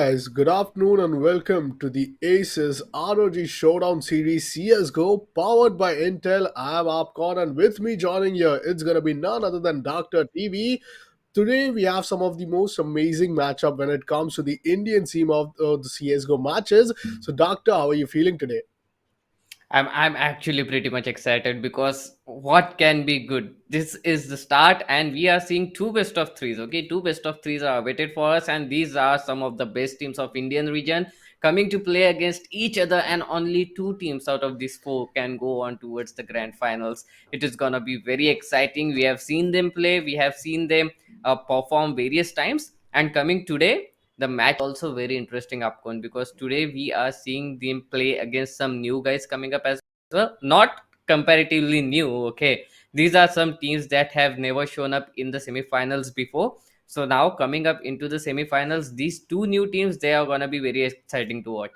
guys, good afternoon and welcome to the ASUS ROG Showdown Series CSGO powered by Intel. I'm Opcon and with me joining here, it's gonna be none other than Dr. TV. Today we have some of the most amazing matchup when it comes to the Indian team of the CSGO matches. So Doctor, how are you feeling today? I'm actually pretty much excited because what can be good? This is the start, and we are seeing two best of threes. Okay, two best of threes are awaited for us, and these are some of the best teams of Indian region coming to play against each other. And only two teams out of these four can go on towards the grand finals. It is gonna be very exciting. We have seen them play. We have seen them perform various times, and coming today the match also very interesting upcon because today we are seeing them play against some new guys coming up as well, not comparatively new. Okay, these are some teams that have never shown up in the semifinals before, so now coming up into the semifinals, these two new teams, they are going to be very exciting to watch.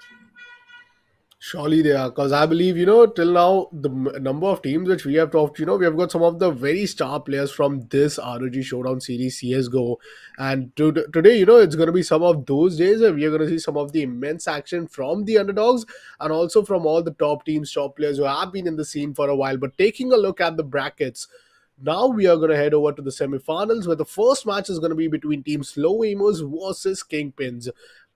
Surely they are, because I believe, till now, the number of teams which we have talked, we have got some of the very star players from this ROG Showdown Series CSGO. And today, it's going to be some of those days where we are going to see some of the immense action from the underdogs and also from all the top teams, top players who have been in the scene for a while. But taking a look at the brackets, now we are going to head over to the semifinals where the first match is going to be between Team SlowAimers versus Kingpins.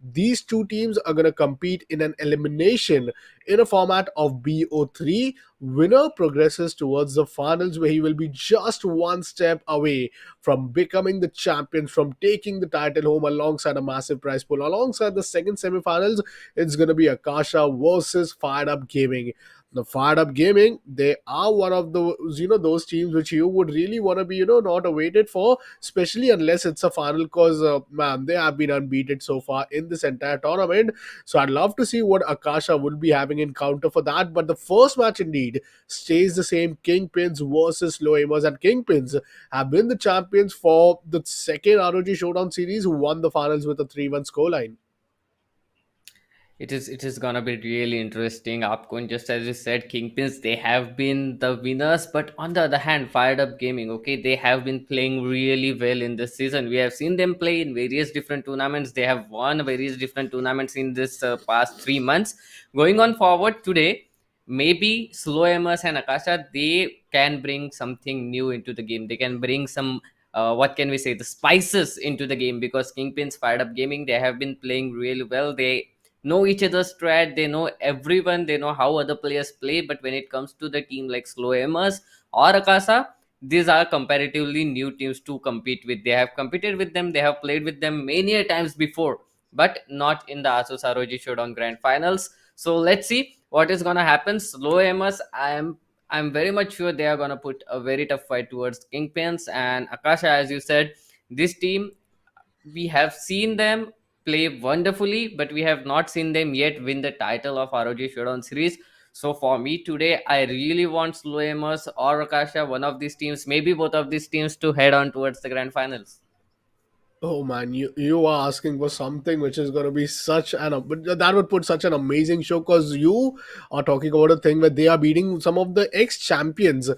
These two teams are going to compete in an elimination in a format of BO3. Winner progresses towards the finals where he will be just one step away from becoming the champion, from taking the title home alongside a massive prize pool. Alongside the second semifinals, it's going to be Akasha versus FIREDUP-Gaming. The Fired Up Gaming, they are one of those, those teams which you would really want to be, not awaited for, especially unless it's a final, because, man, they have been unbeaten so far in this entire tournament. So I'd love to see what Akasha would be having in counter for that. But the first match indeed stays the same, Kingpins versus SlowAimers. And Kingpins have been the champions for the second ROG Showdown series, who won the finals with a 3-1 scoreline. It is gonna be really interesting. Upcon, just as you said, Kingpins, they have been the winners, but on the other hand, Fired Up Gaming, okay, they have been playing really well in this season. We have seen them play in various different tournaments. They have won various different tournaments in this past 3 months. Going on forward today, maybe SlowAimers and Akasha, they can bring something new into the game. They can bring some what can we say, the spices into the game, because Kingpins, Fired Up Gaming, they have been playing really well. They know each other's strat, they know everyone, they know how other players play. But when it comes to the team like SlowAimers or Akasa, these are comparatively new teams to compete with. They have competed with them, they have played with them many a times before, but not in the ASUS ROG Showdown Grand Finals. So let's see what is gonna happen. SlowAimers, I'm very much sure they are gonna put a very tough fight towards Kingpins. And Akasha, as you said, this team, we have seen them play wonderfully, but we have not seen them yet win the title of ROG Showdown series. So for me today, I really want SlowAimers or Akasha, one of these teams, maybe both of these teams, to head on towards the grand finals. Oh man, you are asking for something which is going to be such an but that would put such an amazing show, because you are talking about a thing where they are beating some of the ex champions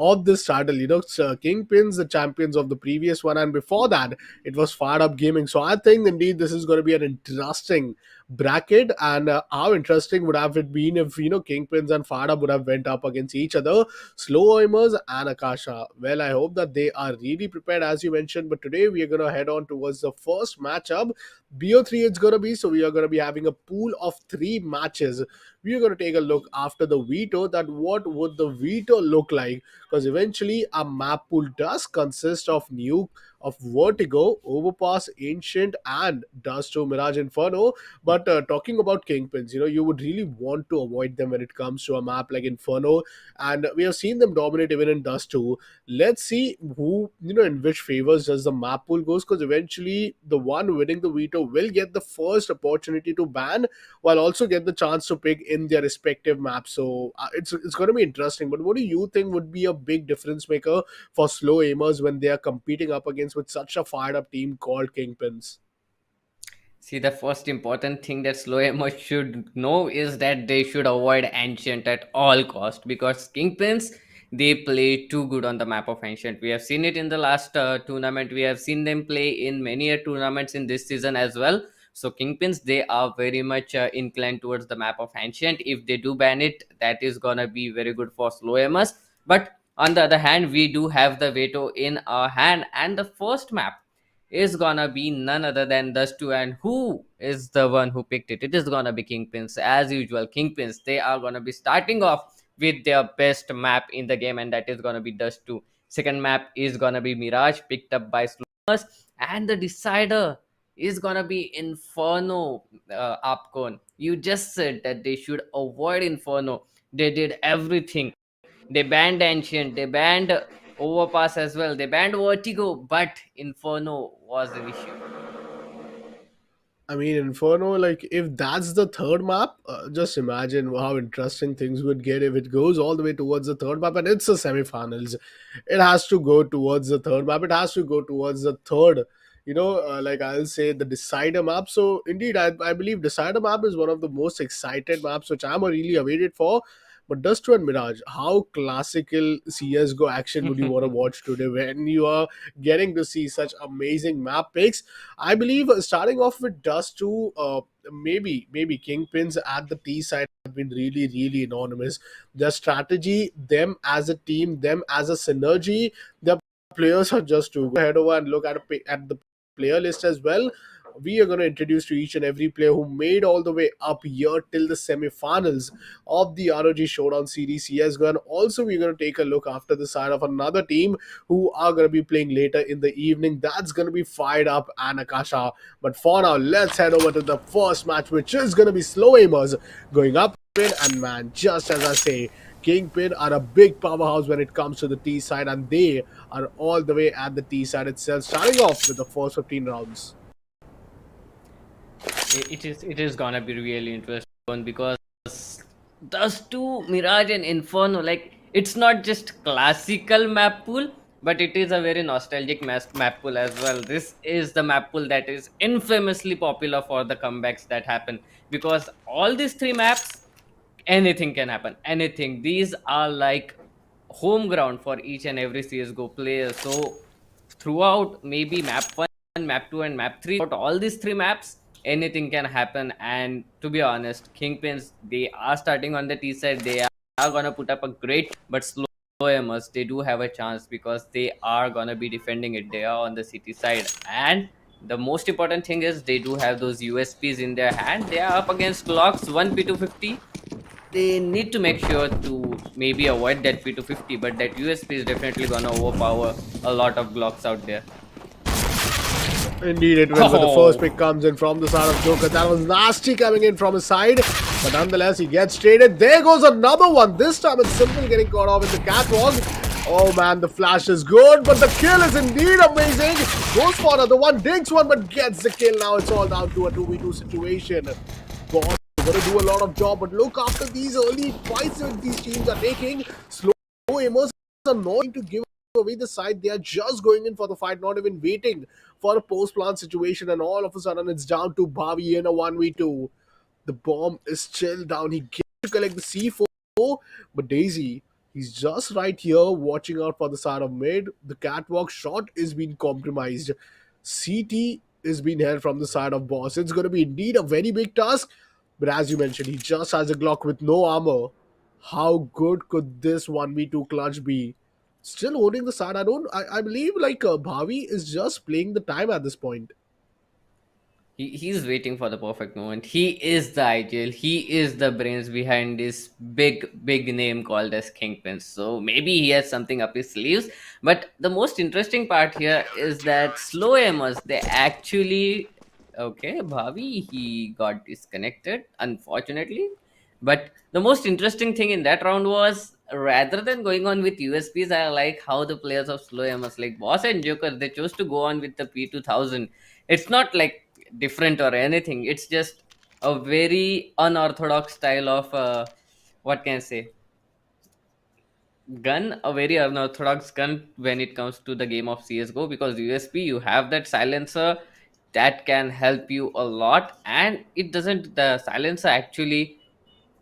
of this title. Kingpins, the champions of the previous one, and before that it was Fired Up Gaming. So I think indeed this is going to be an interesting bracket. And how interesting would have it been if Kingpins and Fired Up would have went up against each other, SlowAimers and Akasha. Well, I hope that they are really prepared as you mentioned. But today we are going to head on towards the first matchup. BO3 it's going to be. So we are going to be having a pool of three matches. We are going to take a look after the veto, that what would the veto look like, because eventually a map pool does consist of Nuke, of Vertigo, Overpass, Ancient, and Dust to Mirage Inferno. But talking about Kingpins, you would really want to avoid them when it comes to a map like Inferno, and we have seen them dominate even in Dust 2. Let's see who, in which favors does the map pool goes, because eventually the one winning the veto will get the first opportunity to ban, while also get the chance to pick in their respective maps. So it's going to be interesting. But what do you think would be a big difference maker for SlowAimers when they are competing up against with such a fired up team called Kingpins? See, the first important thing that SlowAimers should know is that they should avoid Ancient at all cost, because Kingpins, they play too good on the map of Ancient. We have seen it in the last tournament. We have seen them play in many tournaments in this season as well. So kingpins, they are very much inclined towards the map of ancient. If they do ban it, that is gonna be very good for SlowAimers. But on the other hand, we do have the veto in our hand, and the first map is gonna be none other than Dust 2. And who is the one who picked it? It is gonna be Kingpins. As usual, Kingpins, they are gonna be starting off with their best map in the game, and that is gonna be Dust 2. Second map is gonna be Mirage, picked up by Slowers, and the decider is gonna be Inferno. Upcon, you just said that they should avoid Inferno. They did everything. They banned Ancient, they banned Overpass as well, they banned Vertigo, but Inferno was an issue. I mean, Inferno, like, if that's the third map, just imagine how interesting things would get if it goes all the way towards the third map and it's the semifinals. It has to go towards the third map. It has to go towards the third, like I'll say the decider map. So, indeed, I believe decider map is one of the most excited maps, which I'm really awaited for. But Dust 2 and Mirage, how classical CSGO action would you want to watch today when you are getting to see such amazing map picks? I believe starting off with Dust 2, maybe Kingpins at the T side have been really, really enormous. Their strategy, them as a team, them as a synergy, their players are just too good. Head over and look at the player list as well. We are going to introduce to each and every player who made all the way up here till the semifinals of the ROG Showdown Series CSGO. And also, we're going to take a look after the side of another team who are going to be playing later in the evening. That's going to be Fired Up and Akasha. But for now, let's head over to the first match, which is going to be SlowAimers going up in. And man, just as I say, Kingpin are a big powerhouse when it comes to the T side, and they are all the way at the T side itself, starting off with the first 15 rounds. It is gonna be really interesting because those two, Mirage and Inferno, like, it's not just classical map pool, but it is a very nostalgic map pool as well. This is the map pool that is infamously popular for the comebacks that happen, because all these three maps, anything can happen. Anything. These are like home ground for each and every CSGO player. So throughout maybe map 1, map 2, and map 3, out all these three maps, anything can happen. And to be honest, Kingpins, they are starting on the T side. They are gonna put up a great, but slow aimers, they do have a chance because they are gonna be defending it. They are on the city side, and the most important thing is they do have those USPs in their hand. They are up against clocks 1 P250. They need to make sure to maybe avoid that P250, but that USP is definitely gonna overpower a lot of Glocks out there. Indeed, it will. But the first Oh, pick comes in from the side of Joker. That was nasty coming in from his side. But nonetheless, he gets traded. There goes another one. This time it's Simple getting caught off in the catwalk. Oh man, the flash is good, but the kill is indeed amazing. Goes for another one, digs one, but gets the kill. Now it's all down to a 2v2 situation. Boss gonna do a lot of job, but look, after these early fights that these teams are taking, slow aimers are not going to give away the side. They are just going in for the fight, not even waiting for a post-plant situation, and all of a sudden it's down to Bobby in a 1v2. The bomb is still down. He gets to collect the C4, but Daisy, he's just right here watching out for the side of mid. The catwalk shot is being compromised. CT is being held from the side of Boss. It's going to be indeed a very big task, but as you mentioned, he just has a Glock with no armor. How good could this 1v2 clutch be? Still holding the side. I believe like Bhavi is just playing the time at this point. he's waiting for the perfect moment. He is the ideal. He is the brains behind this big name called as Kingpin. So maybe he has something up his sleeves. But the most interesting part here is that slow aimers, they actually, okay, Bhavi, he got disconnected, unfortunately. But the most interesting thing in that round was, rather than going on with USPs, I like how the players of slow aimers like Boss and Joker, they chose to go on with the P2000. It's not like different or anything. It's just a very unorthodox style of what can I say, gun, a very unorthodox gun when it comes to the game of CS:GO, because USP, you have that silencer that can help you a lot, and it doesn't, the silencer actually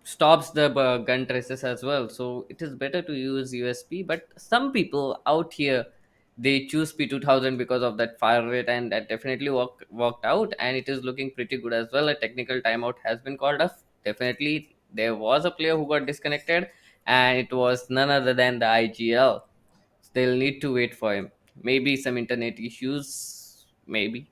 stops the gun traces as well. So it is better to use USP. But some people out here, they choose P2000 because of that fire rate, and that definitely worked out, and it is looking pretty good as well. A technical timeout has been called off. Definitely, there was a player who got disconnected, and it was none other than the IGL. They'll need to wait for him. Maybe some internet issues, maybe.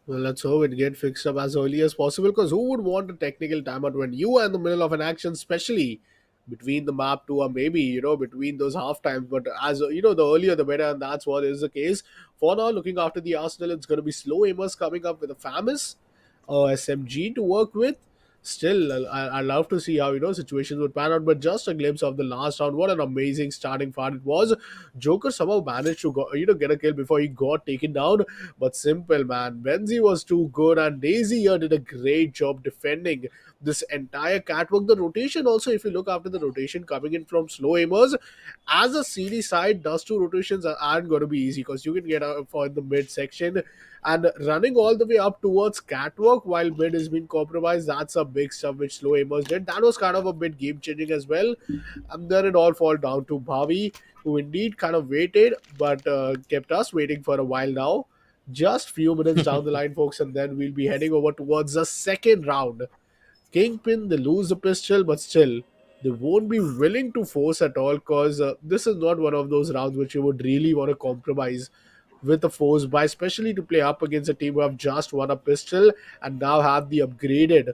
Well, let's hope it get fixed up as early as possible. Because who would want a technical timeout when you are in the middle of an action, especially between the map two or maybe between those half times. But as the earlier the better, and that's what is the case for now. Looking after the Arsenal, it's going to be SlowAimers coming up with a famous SMG to work with. Still, I love to see how situations would pan out. But just a glimpse of the last round. What an amazing starting fight it was. Joker somehow managed to get a kill before he got taken down. But simple, man. Benzi was too good, and Daisy here did a great job defending this entire catwalk. The rotation also, if you look after the rotation coming in from SlowAimers, as a CD side, those two rotations aren't going to be easy because you can get out for the mid section and running all the way up towards catwalk while mid is being compromised. That's a big stuff which SlowAimers did. That was kind of a bit game changing as well. And then it all fall down to Bhavi, who indeed kind of waited but kept us waiting for a while now. Just few minutes down the line, folks, and then we'll be heading over towards the second round. Kingpin, they lose the pistol, but still, they won't be willing to force at all because this is not one of those rounds which you would really want to compromise with a force by, especially to play up against a team who have just won a pistol and now have the upgraded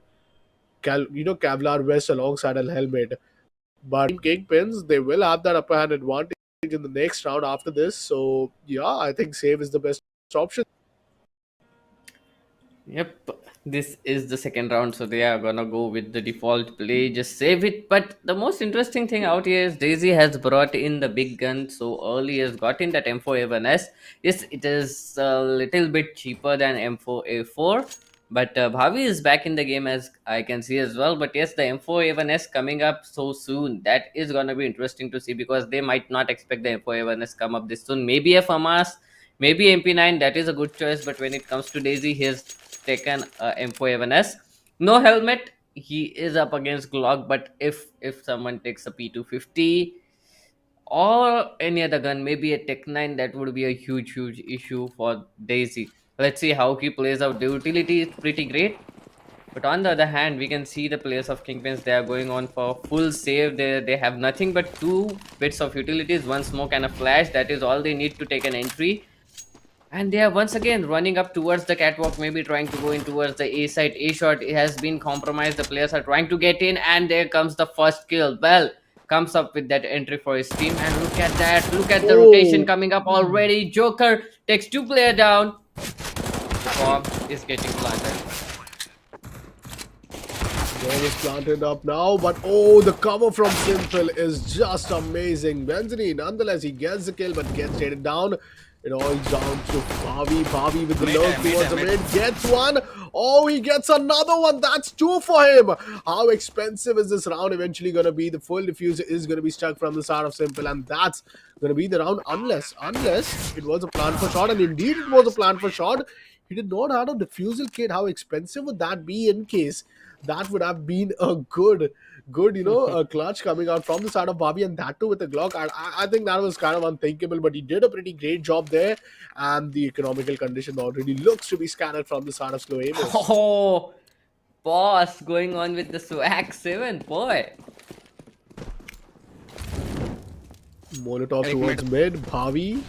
Kevlar vest alongside a helmet. But Team Kingpins, they will have that upper hand advantage in the next round after this. So yeah, I think save is the best option. Yep, this is the second round, so they are gonna go with the default play, just save it. But the most interesting thing out here is Daisy has brought in the big gun so early, has got in that M4A1S. Yes, it is a little bit cheaper than M4A4, but Bhavi is back in the game as I can see as well. But yes, the M4A1S coming up so soon, that is gonna be interesting to see because they might not expect the M4A1S come up this soon. Maybe a FAMAS, maybe MP9, that is a good choice. But when it comes to Daisy, he's taken M4A1S. No helmet. He is up against Glock, but if someone takes a P250 or any other gun, maybe a Tech 9, that would be a huge issue for Daisy. Let's see how he plays out. The utility is pretty great. But on the other hand, we can see the players of Kingpins, they are going on for full save. They have nothing but two bits of utilities, one smoke and a flash. That is all they need to take an entry. And they are once again running up towards the catwalk, maybe trying to go in towards the A side. A shot has been compromised. The players are trying to get in, and there comes the first kill. Well, comes up with that entry for his team. And look at that. Look at the rotation Oh, coming up already. Joker takes two player down. The bomb is getting planted. Ball is planted up now, but oh, the cover from Simple is just amazing. Benzini, nonetheless, he gets the kill but gets taken down. It all down to Bhavi. Bhavi with the lurk towards the mid gets one. Oh, he gets another one. That's two for him. How expensive is this round eventually going to be? The full diffuser is going to be stuck from the side of Simple, and that's going to be the round unless it was a plan for shot, and indeed it was a plan for shot. He did not have a diffusal kit. How expensive would that be in case? That would have been a good a clutch coming out from the side of Bobby, and that too with the Glock. I think that was kind of unthinkable, but he did a pretty great job there, and the economical condition already looks to be scattered from the side of SlowAimers. Oh, boss going on with the swag 7, boy. Molotov towards mid, Bhavi.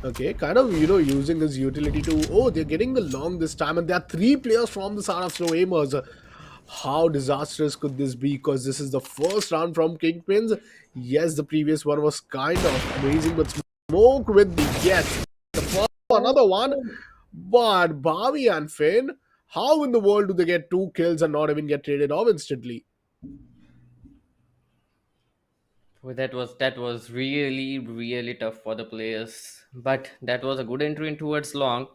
Okay, kind of using his utility to. Oh, they're getting the long this time, and there are three players from the side of SlowAimers. How disastrous could this be? Because this is the first round from Kingpins. Yes, the previous one was kind of amazing, but smoke with the yes. The first another one, but Bobby and Finn, how in the world do they get two kills and not even get traded off instantly? Well, that was really tough for the players. But that was a good entry in towards long.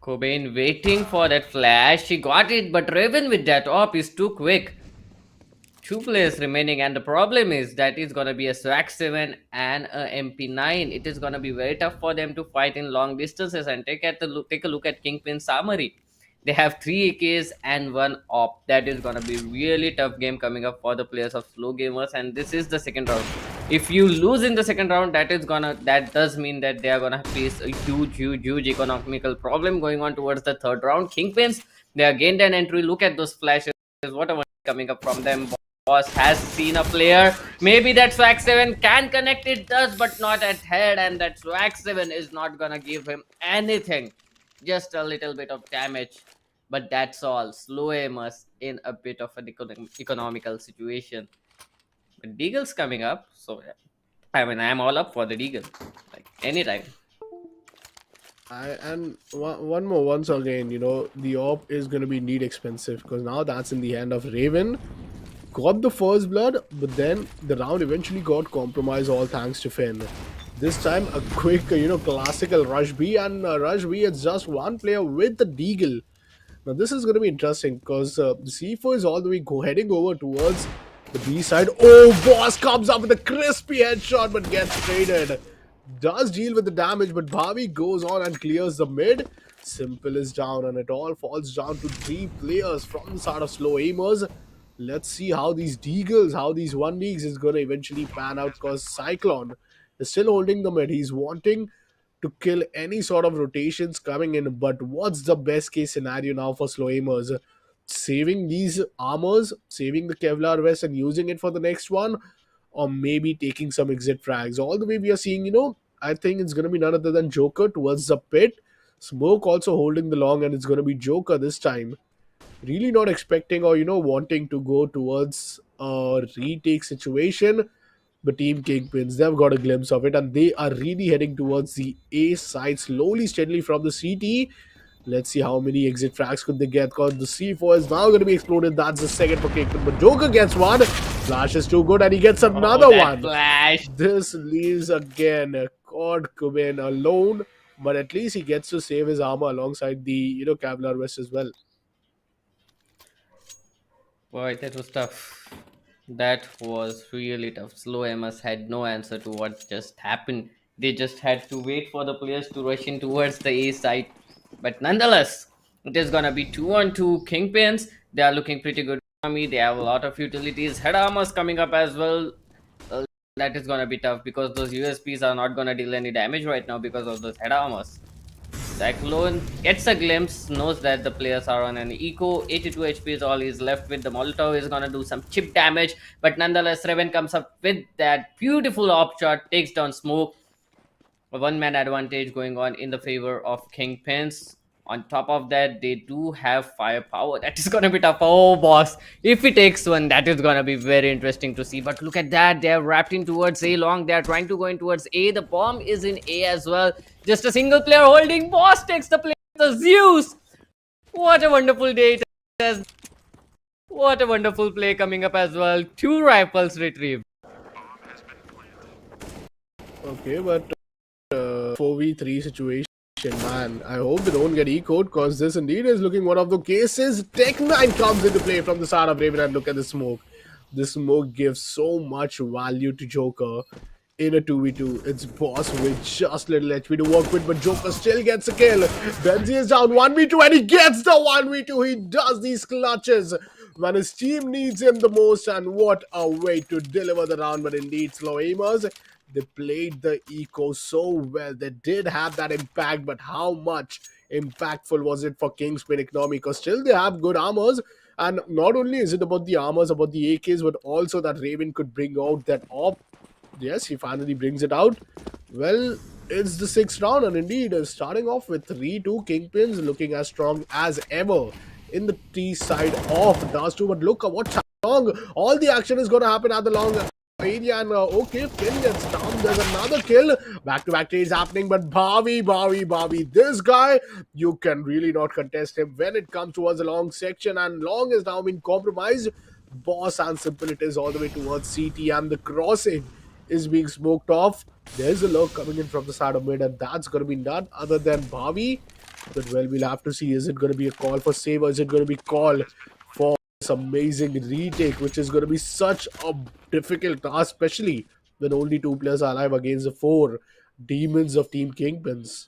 Cobain waiting for that flash. He got it, but Raven with that op is too quick. Two players remaining, and the problem is that it's gonna be a swag 7 and a MP9. It is gonna be very tough for them to fight in long distances. And take a look at Kingpin's summary. They have three AKs and one op. That is gonna be really tough game coming up for the players of slow gamers, and this is the second round. If you lose in the second round, that does mean that they are gonna face a huge economical problem going on towards the third round. Kingpins, they are gained an entry. Look at those flashes, whatever coming up from them. Boss has seen a player. Maybe that Swag 7 can connect, it does, but not at head, and that Swag 7 is not gonna give him anything. Just a little bit of damage. But that's all. SlowAimers in a bit of an economical situation. But Deagle's coming up, so yeah. I mean, I'm all up for the Deagle, like anytime. And one more, once again, the op is going to be need expensive because now that's in the hand of Raven. Got the first blood, but then the round eventually got compromised, all thanks to Finn. This time, a quick, classical Rush B, and Rush B is just one player with the Deagle. Now, this is going to be interesting because the C4 is all the way heading over towards the B side. Oh, Boss comes up with a crispy headshot but gets traded. Does deal with the damage, but Bhavi goes on and clears the mid. Simple is down, and it all falls down to 3 players from the side of SlowAimers. Let's see how these Deagles, how these 1 leagues is going to eventually pan out because Cyclone is still holding the mid. He's wanting to kill any sort of rotations coming in. But what's the best case scenario now for SlowAimers? Saving these armors, saving the Kevlar vest and using it for the next one, or maybe taking some exit frags. All the way we are seeing, I think it's going to be none other than Joker towards the pit. Smoke also holding the long, and it's going to be Joker this time. Really not expecting or, wanting to go towards a retake situation. But Team Kingpins, they've got a glimpse of it, and they are really heading towards the A side slowly, steadily from the CT. Let's see how many exit frags could they get, because the C4 is now going to be exploded. That's the second for Kingpin, but Joker gets one. Flash is too good, and he gets Oh, another that one. flash! This leaves again Cord Kubin alone, but at least he gets to save his armor alongside the, Kevlar vest as well. Boy, that was tough. That was really tough. SlowAimers had no answer to what just happened. They just had to wait for the players to rush in towards the A side. But nonetheless, it is gonna be 2-on-2 Kingpins. They are looking pretty good for me. They have a lot of utilities. Head armors coming up as well. Uh, that is gonna be tough because those USPs are not gonna deal any damage right now because of those head armors. Cyclone gets a glimpse, knows that the players are on an eco. 82 HP is all he's left with. The Molotov is gonna do some chip damage, but nonetheless, Raven comes up with that beautiful op shot, takes down Smoke. A one-man advantage going on in the favor of Kingpins. On top of that, they do have firepower. That is gonna be tough. Oh, boss. If he takes one, that is gonna be very interesting to see. But look at that. They are wrapped in towards A long. They are trying to go in towards A. The bomb is in A as well. Just a single player holding. Boss takes the play. The Zeus. What a wonderful day it is. What a wonderful play coming up as well. 2 rifles retrieved. Okay, but 4v3 situation, man. I hope they don't get ecoed because this indeed is looking one of the cases. Tech 9 comes into play from the side of Raven, and look at the smoke. The smoke gives so much value to Joker in a 2v2. It's Boss with just little HP to work with, but Joker still gets a kill. Benzi is down 1v2, and he gets the 1v2. He does these clutches when his team needs him the most, and what a way to deliver the round. But indeed, SlowAimers, they played the eco so well. They did have that impact, but how much impactful was it for Kingspin economy? Because still they have good armors, and not only is it about the armors, about the AKs, but also that Raven could bring out that op. Yes, he finally brings it out. Well, it's the 6th round, and indeed, starting off with 3-2 Kingpins, looking as strong as ever in the T side of Dust 2. But look at what's long. All the action is going to happen at the long area, and okay, Finn gets down. There's another kill. Back-to-back trades happening, but Bhavi, this guy, you can really not contest him when it comes towards the long section, and long has now been compromised. Boss and Simple it is all the way towards CT, and the crossing is being smoked off. There's a lurk coming in from the side of mid, and that's going to be none other than Bhavi. But well, we'll have to see. Is it going to be a call for save, or is it going to be call for this amazing retake, which is going to be such a difficult task, especially when only 2 players are alive against the 4 demons of Team Kingpins.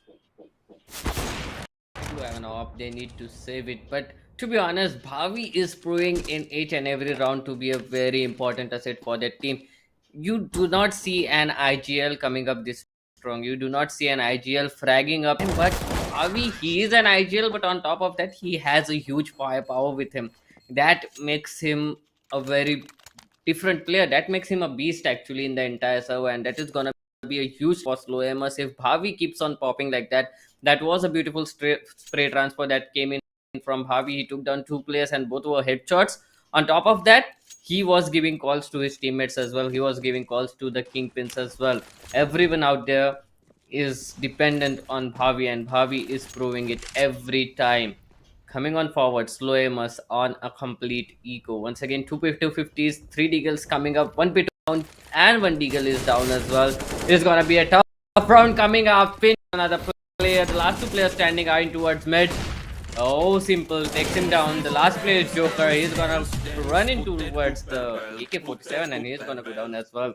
To have an op, they need to save it. But to be honest, Bhavi is proving in each and every round to be a very important asset for their team. You do not see an IGL coming up this strong. You do not see an IGL fragging up. But Avi, he is an IGL, but on top of that, he has a huge firepower with him. That makes him a very different player. That makes him a beast actually in the entire server, and that is gonna be a huge for SlowAimers if Bhavi keeps on popping like that. That was a beautiful spray transfer that came in from Bhavi. He took down two players, and both were headshots. On top of that, he was giving calls to his teammates as well. He was giving calls to the kingpins as well. Everyone out there is dependent on Bhavi, and Bhavi is proving it every time. Coming on forward, SlowAimers on a complete eco. Once again, 250s, 3 deagles coming up, 1 pit down, and 1 deagle is down as well. It's gonna be a tough round coming up. Pin another player. The last two players standing eyeing towards mid. Oh, simple. Takes him down. The last player is Joker. He's gonna run into towards the AK-47 and he's gonna go down as well.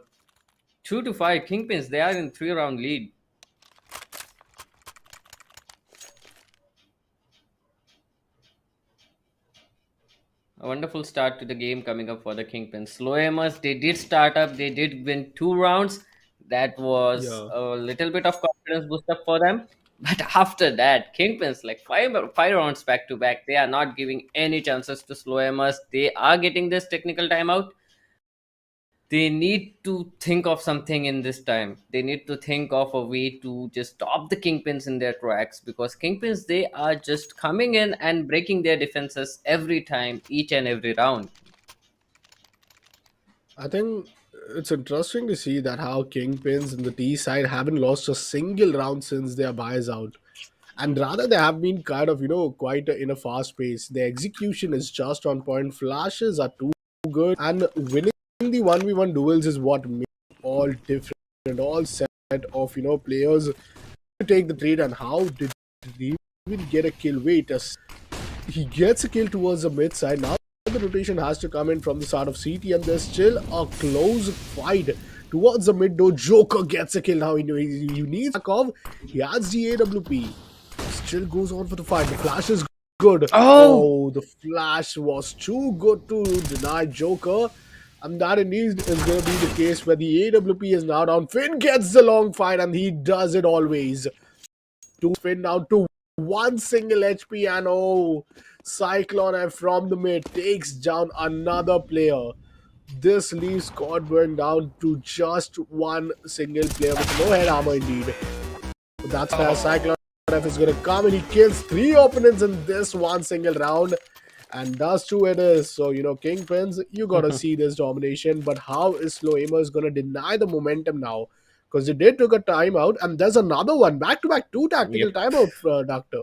2 to 5 kingpins. They are in 3-round lead. A wonderful start to the game coming up for the kingpins. SlowAimers, they did start up. They did win 2 rounds. That was Yeah. a little bit of confidence boost up for them. But after that, kingpins like five rounds back to back. They are not giving any chances to SlowAimers. They are getting this technical timeout. They need to think of something in this time. They need to think of a way to just stop the kingpins in their tracks, because kingpins, they are just coming in and breaking their defenses every time, each and every round. I think it's interesting to see that how Kingpins in the T side haven't lost a single round since their buys out. And rather, they have been kind of, quite in a fast pace. The execution is just on point. Flashes are too good. And winning the 1v1 duels is what makes all different. All set of, players to take the trade. And how did he even get a kill? Wait, he gets a kill towards the mid side. Now the rotation has to come in from the side of CT, and there's still a close fight towards the mid door. Joker gets a kill now. He needs back off. He has the AWP. Still goes on for the fight. The flash is good. Oh, Oh, the flash was too good to deny Joker. And that indeed is going to be the case where the AWP is now down. Finn gets the long fight, and he does it always. To Finn down to one single HP, and oh, Cyclone F from the mid takes down another player. This leaves squad burn down to just one single player with no head armor indeed. But that's where Cyclone F is going to come, and he kills three opponents in this one single round. And that's true it is. So, Kingpins, you got to see this domination. But how is SlowAimers going to deny the momentum now? Because they did took a timeout, and there's another one. Back-to-back two tactical yep. timeout, Doctor.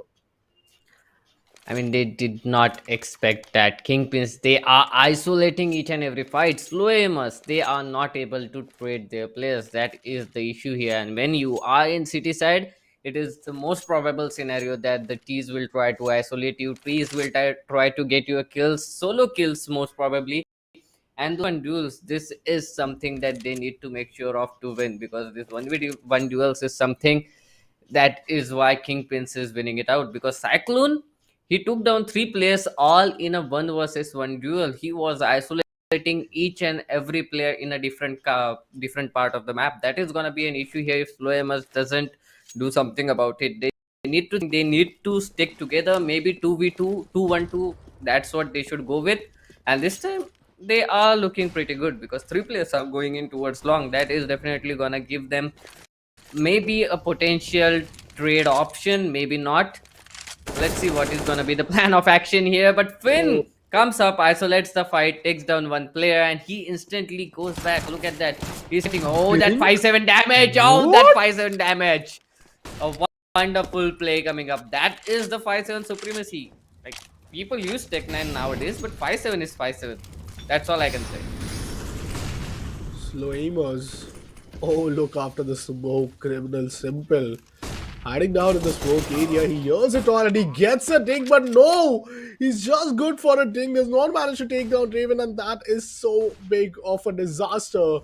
I mean, they did not expect that. Kingpins, they are isolating each and every fight. SlowAimers, they are not able to trade their players. That is the issue here. And when you are in city side, it is the most probable scenario that the T's will try to isolate you. T's will try to get you a kills, solo kills most probably. And the one duels, this is something that they need to make sure of to win, because this one duels is something that is why Kingpins is winning it out, because Cyclone, he took down three players all in a one versus one duel. He was isolating each and every player in a different part of the map. That is gonna be an issue here if SlowAimers doesn't do something about it. They need to stick together. Maybe 2v2, 2-1-2. That's what they should go with. And this time they are looking pretty good, because three players are going in towards long. That is definitely gonna give them maybe a potential trade option, maybe not. Let's see what is gonna be the plan of action here. But Oh, Finn comes up, isolates the fight, takes down one player, and he instantly goes back. Look at that. He's hitting, oh, that Pink? 5-7 damage. Oh, that What? 5-7 damage. A wonderful play coming up. That is the 5-7 supremacy. Like, people use Tech 9 nowadays, but 5-7 is 5-7. That's all I can say. Slow aimers. Oh, look after the smoke, criminal simple. Hiding down in the smoke area, he hears it all and he gets a ding, but no! He's just good for a ding. Does not manage to take down Raven, and that is so big of a disaster.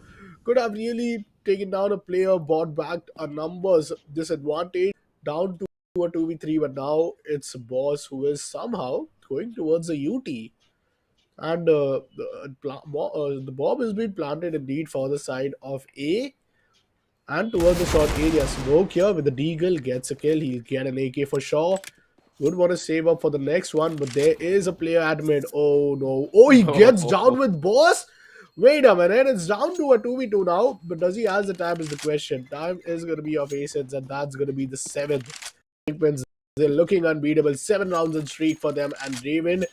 Could have really taken down a player, bought back a numbers disadvantage down to a 2v3, but now it's Boss who is somehow going towards a UT. And the bomb has been planted indeed for the side of A and towards the short area. Smoke here with the Deagle gets a kill. He'll get an AK for sure. Would want to save up for the next one, but there is a player at mid. Oh no. Oh, he gets down with boss. Wait a minute. It's down to a 2v2 now. But does he has the time is the question. Time is going to be of aces, and that's going to be the seventh. Kingpins, they're looking unbeatable. 7 rounds in streak for them, and Raven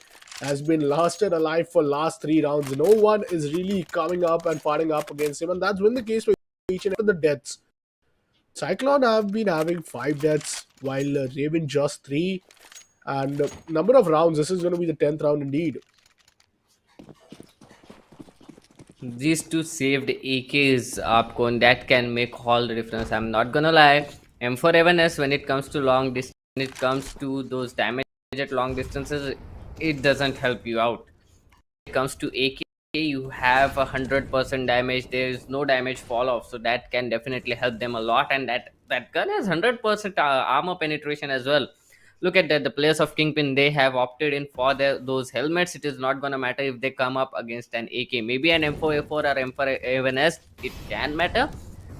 has been lasted alive for last 3 rounds. No one is really coming up and fighting up against him, and that's been the case for each and every the deaths. Cyclone have been having 5 deaths, while Raven just 3. And number of rounds, this is going to be the 10th round indeed. These two saved AKs, Apcon, that can make all the difference. I'm not gonna lie. M4A1S, when it comes to long distance, when it comes to those damage at long distances, it doesn't help you out. When it comes to AK, you have 100% damage. There is no damage fall off, so that can definitely help them a lot. And that gun has 100% armor penetration as well. Look at that. The players of Kingpin, they have opted in for those helmets. It is not gonna matter if they come up against an AK, maybe an M4A4 or M4A1S. It can matter,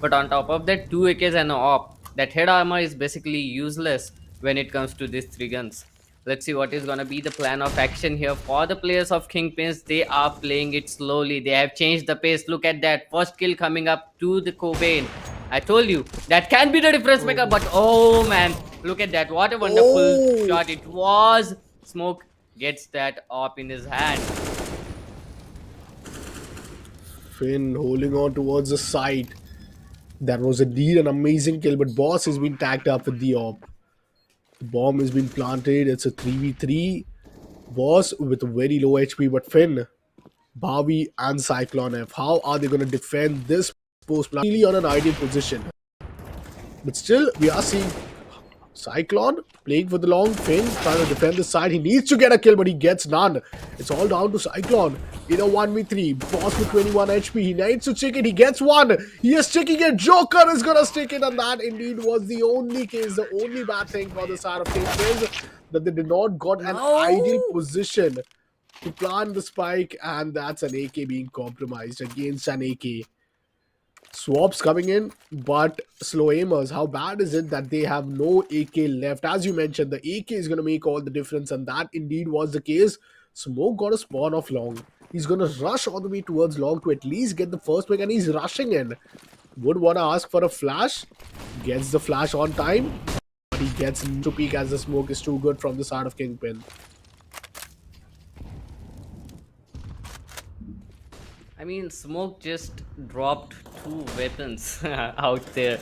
but on top of that, two AKs and an op. That head armor is basically useless when it comes to these three guns. Let's see what is going to be the plan of action here for the players of Kingpins. They are playing it slowly. They have changed the pace. Look at that. First kill coming up to the Cobain. I told you that can be the difference maker, but oh man, look at that. What a wonderful Oh, shot it was. Smoke gets that up in his hand. Finn holding on towards the side. That was indeed an amazing kill, but Boss has been tagged up with the op. The bomb has been planted. It's a 3v3. Boss with a very low HP, but Finn, Bobby, and Cyclone F. How are they going to defend this post plant? Really on an ideal position. But still, we are seeing Cyclone playing for the long. Finn trying to defend the side. He needs to get a kill, but he gets none. It's all down to Cyclone in a 1v3. Boss with 21 HP. He needs to stick it. He gets one. He is sticking it. Joker is going to stick it. And that indeed was the only case, the only bad thing for the side of Kingpins, that they did not got an ideal No. position to plant the spike. And that's an AK being compromised against an AK. Swaps coming in, but SlowAimers, how bad is it that they have no AK left? As you mentioned, the AK is going to make all the difference, and that indeed was the case. Smoke got a spawn off long. He's going to rush all the way towards long to at least get the first pick, and he's rushing in. Would want to ask for a flash. Gets the flash on time, but he gets to peek as the smoke is too good from the side of Kingpin. I mean, Smoke just dropped two weapons out there.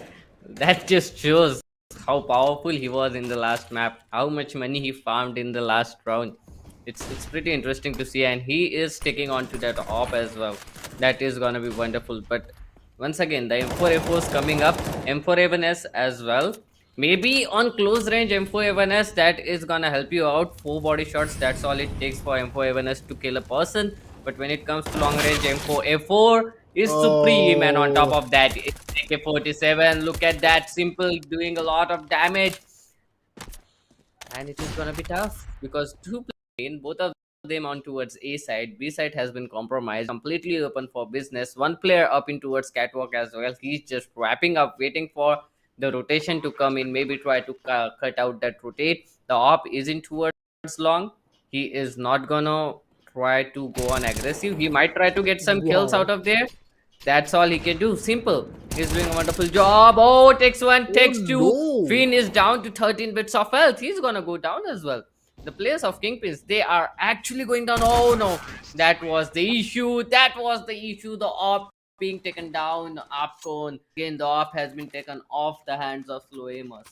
That just shows how powerful he was in the last map, how much money he farmed in the last round. It's pretty interesting to see, and he is sticking on to that op as well. That is gonna be wonderful. But once again, the M4A4 is coming up, M4A1S as well. Maybe on close range M4A1S, that is gonna help you out. 4 body shots, that's all it takes for M4A1S to kill a person. But when it comes to long range, M4A4 is supreme, and on top Oh, of that, it's AK-47. Look at that, simple, doing a lot of damage, and it is gonna be tough because two playing both of them on towards A side. B side has been compromised, completely open for business. One player up in towards catwalk as well. He's just wrapping up, waiting for the rotation to come in. Maybe try to cut out that rotate. The op is in towards long. He is not gonna try to go on aggressive. He might try to get some kills out wow. of there. That's all he can do. Simple. He's doing a wonderful job. Oh, takes one, Oh takes two. no. Finn is down to 13 bits of health. He's gonna go down as well. The players of Kingpins, they are actually going down. Oh no, that was the issue. That was the issue. The op being taken down. Up cone. Again, the op has been taken off the hands of SlowAimers.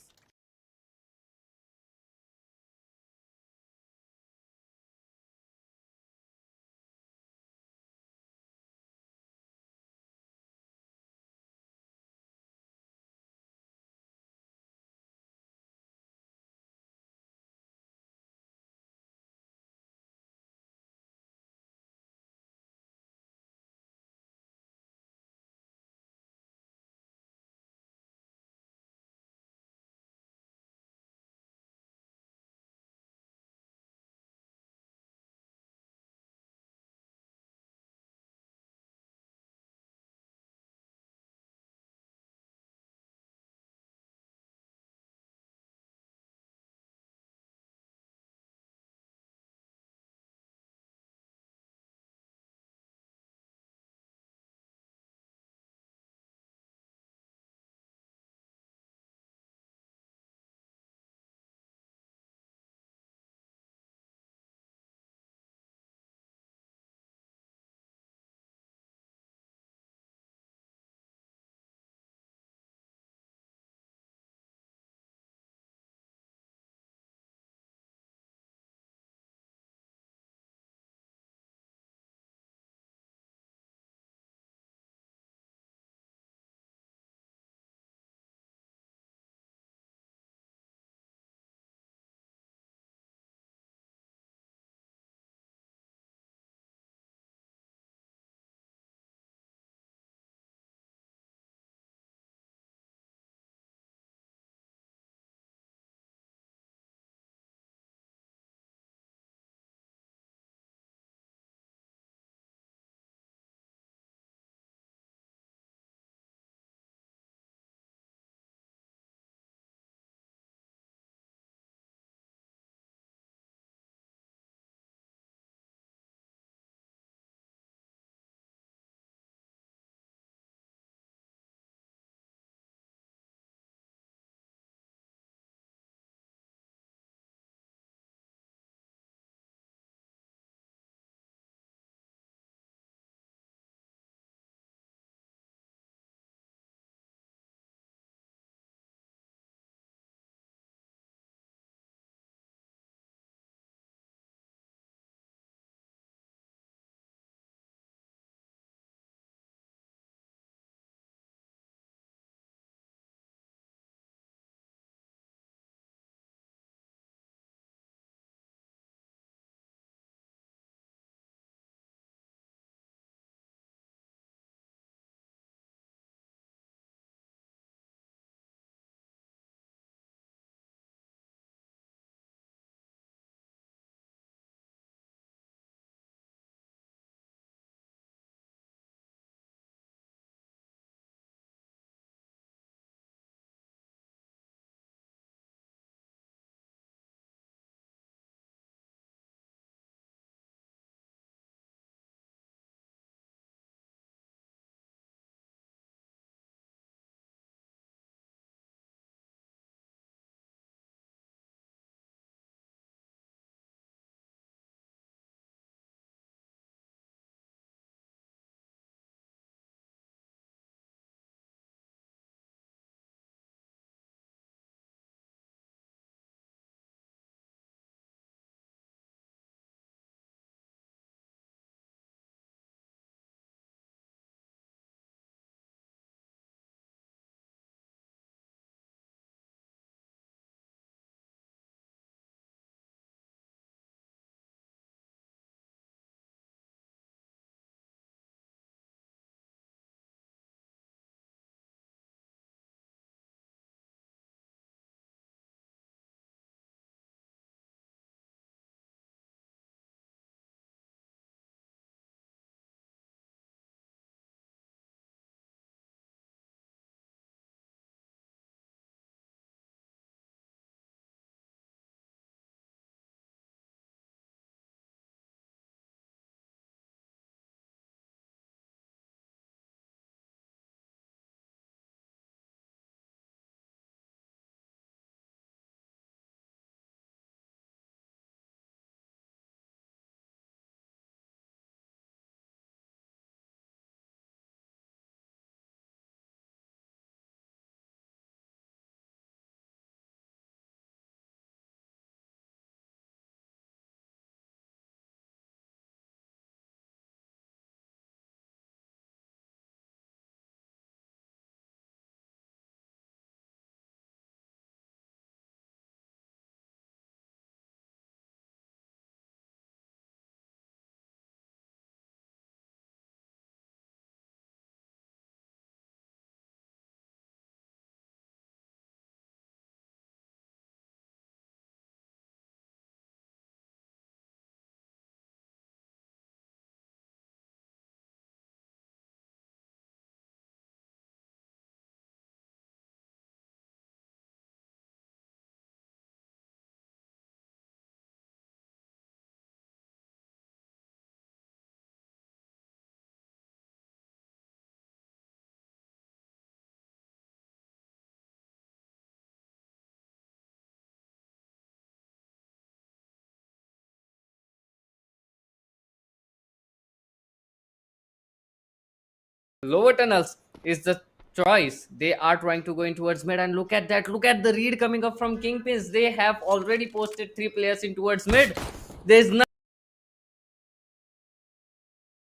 Lower tunnels is the choice. They are trying to go in towards mid, and look at that. Look at the read coming up from Kingpins. They have already posted 3 players in towards mid. There's nothing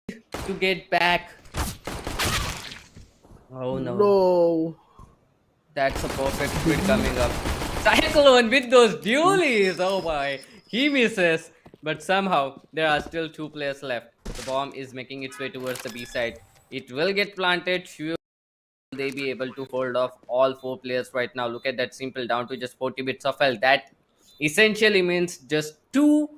to get back. Oh no. No. That's a perfect fit coming up. Cyclone with those dualies. Oh my. He misses. But somehow there are still 2 players left. The bomb is making its way towards the B side. It will get planted. Sure, they be able to hold off all 4 players right now? Look at that, simple, down to just 40 bits of health. That essentially means just 2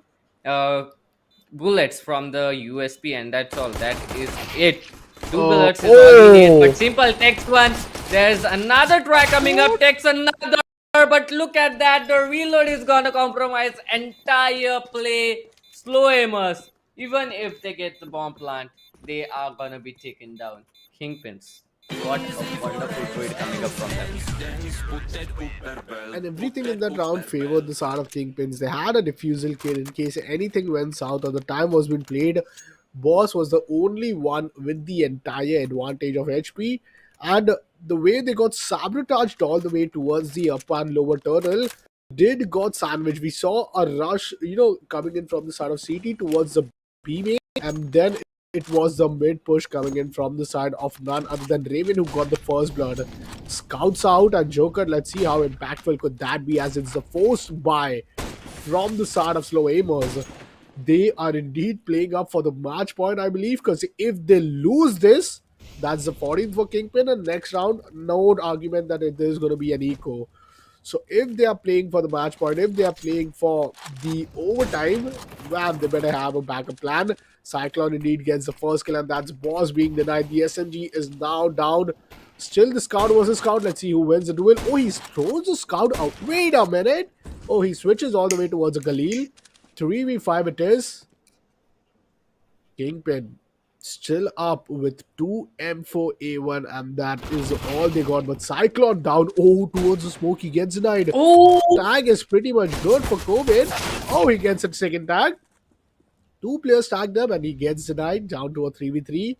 bullets from the USP, and that's all. That is it. 2 bullets is all we need. But Oh. simple takes one. There's another try coming up. What? Takes another. But look at that. The reload is gonna compromise entire play. SlowAimers. Even if they get the bomb plant, they are gonna be taken down. Kingpins. What a wonderful trade coming up from them. And everything in that round favored the side of Kingpins. They had a defusal kit in case anything went south or the time was being played. Boss was the only one with the entire advantage of HP. And the way they got sabotaged all the way towards the upper and lower tunnel did got sandwiched. We saw a rush, coming in from the side of CT towards the B main, and then it was the mid push coming in from the side of none other than Raven who got the first blood. Scouts out and Joker, let's see how impactful could that be as it's the forced buy from the side of SlowAimers. They are indeed playing up for the match point, I believe, because if they lose this, that's the 14th for Kingpin, and next round, no argument that there's going to be an eco. So if they are playing for the match point, if they are playing for the overtime, well, they better have a backup plan. Cyclone indeed gets the first kill, and that's Boss being denied. The SMG is now down. Still the scout versus scout. Let's see who wins the duel. Oh, he throws the scout out. Wait a minute. Oh, he switches all the way towards the Galil. 3v5 it is. Kingpin still up with 2 M4A1, and that is all they got. But Cyclone down. Oh, towards the smoke. He gets denied. Oh, Tag is pretty much good for Covid. Oh, he gets a second tag. 2 players tagged him, and he gets denied down to a 3v3.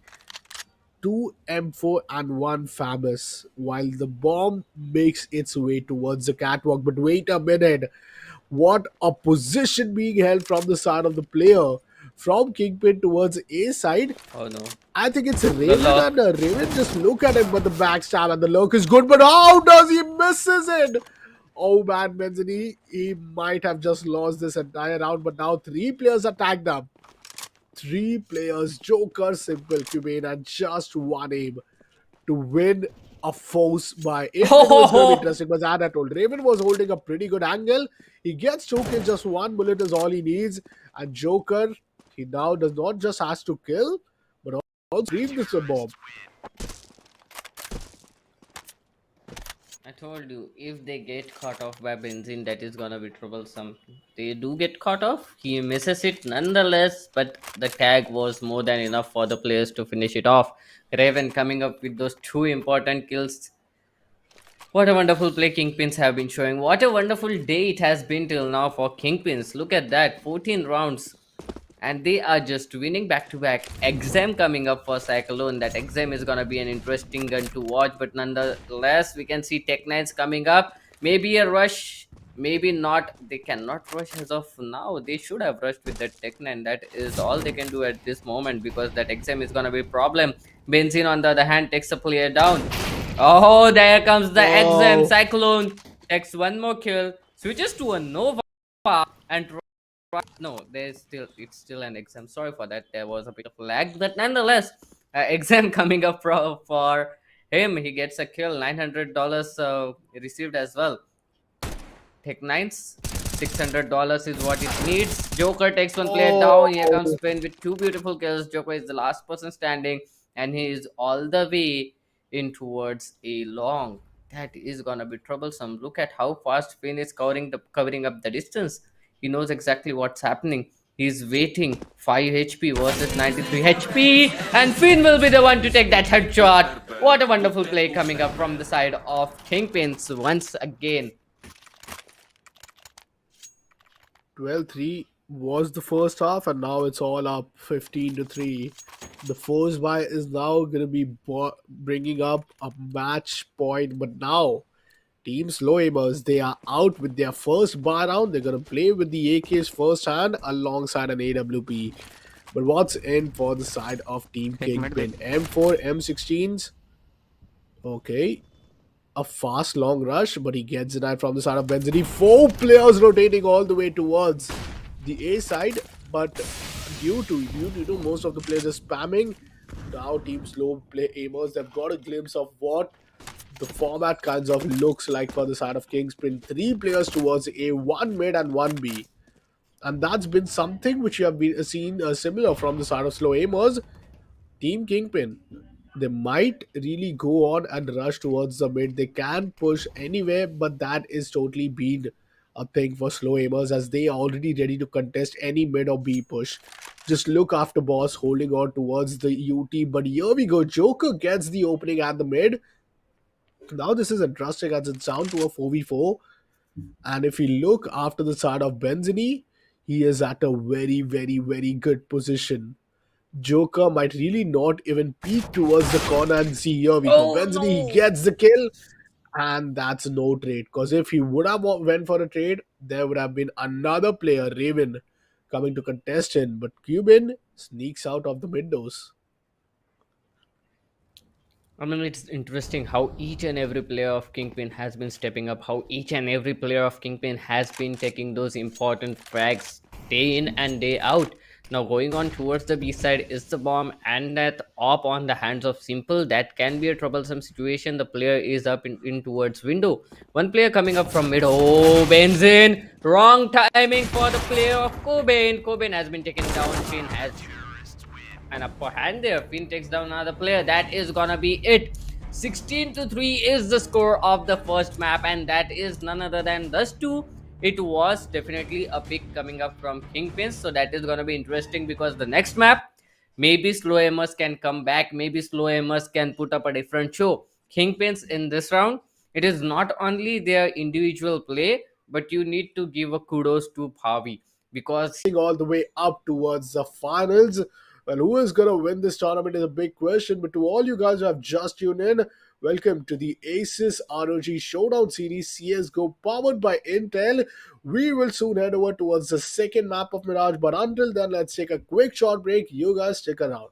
2 M4 and 1 Famous, while the bomb makes its way towards the catwalk. But wait a minute. What a position being held from the side of the player from Kingpin towards A side. oh no. I think it's The Raven, lock. and Raven just look at him, but the backstab and the lurk is good. But how does he misses it? Oh man, Benzini, he might have just lost this entire round, but now 3 players are tagged up. 3 players, Joker, Simple, Cubane, and just one aim to win a force by. If they do, it's going to be Oh, interesting. But as I told, Raven was holding a pretty good angle. He gets 2 kills, just 1 bullet is all he needs. And Joker, he now does not just has to kill, but also leave this a bomb. I told you, if they get caught off by Benzene, that is gonna be troublesome. They do get caught off. He misses it nonetheless, but the tag was more than enough for the players to finish it off. Raven coming up with those 2 important kills. What a wonderful play Kingpins have been showing. What a wonderful day it has been till now for Kingpins. Look at that, 14 rounds. And they are just winning back to back. Exam coming up for Cyclone. That exam is gonna be an interesting gun to watch, but nonetheless, we can see Tech Nines coming up. Maybe a rush, maybe not. They cannot rush as of now. They should have rushed with that Tech Nine. That is all they can do at this moment because that exam is gonna be a problem. Benzene, on the other hand, takes a player down. Oh, there comes the exam. Wow. Cyclone takes one more kill, switches to a Nova, and no, it's still an exam. Sorry for that. There was a bit of lag, but nonetheless, exam coming up for him. He gets a kill. $900 received as well. Tech Nines, $600 is what it needs. Joker takes one player down. Here comes Oh. Spain with 2 beautiful kills. Joker is the last person standing, and he is all the way in towards a long. That is gonna be troublesome. Look at how fast Finn is covering up the distance. He knows exactly what's happening. He's waiting. 5 HP versus 93 HP, and Finn will be the one to take that headshot. What a wonderful play coming up from the side of Kingpins once again. 12-3 was the first half, and now it's all up 15-3. The force buy is now going to be bringing up a match point, but now Team SlowAimers, they are out with their first buy round. They're going to play with the AKs first hand alongside an AWP. But what's in for the side of Team एक minute Kingpin? देख. M4, M16s. Okay, a fast long rush, but he gets denied from the side of Benzini. Four players rotating all the way towards the A side, but due to most of the players are spamming, now Team Slow play aimers. They've got a glimpse of what the format kinds of looks like for the side of Kingspin. Three players towards A, one mid and one B. And that's been something which you have been seen similar from the side of Slow Aimers. Team Kingpin, they might really go on and rush towards the mid. They can push anywhere, but that is totally been a thing for Slow Aimers as they are already ready to contest any mid or B push. Just look after boss holding on towards the UT. But here we go. Joker gets the opening at the mid. Now this is interesting as it's down to a 4v4. And if we look after the side of Benzini, he is at a very, very, very good position. Joker might really not even peek towards the corner and see here we go. Oh Benzini, he no! gets the kill. And that's no trade. Because if he would have went for a trade, there would have been another player, Raven, coming to contest him. But Cuban sneaks out of the windows. I mean, it's interesting how each and every player of Kingpin has been stepping up, how each and every player of Kingpin has been taking those important frags day in and day out. Now, going on towards the B side is the bomb, and that op on the hands of Simple. That can be a troublesome situation. The player is up in towards window. One player coming up from mid. Oh, Benzin! Wrong timing for the player of Cobain. Cobain has been taken down. Shin has an upper hand there. Finn takes down another player. That is gonna be it. 16-3 is the score of the first map, and that is none other than thus two. It was definitely a pick coming up from Kingpins, so that is gonna be interesting because the next map, maybe SlowAimers can come back, maybe SlowAimers can put up a different show. Kingpins in this round, it is not only their individual play, but you need to give a kudos to Bhavi because All the way up towards the finals. Well, who is going to win this tournament is a big question. But to all you guys who have just tuned in, welcome to the ASUS ROG Showdown Series CSGO powered by Intel. We will soon head over towards the second map of Mirage. But until then, let's take a quick short break. You guys stick around.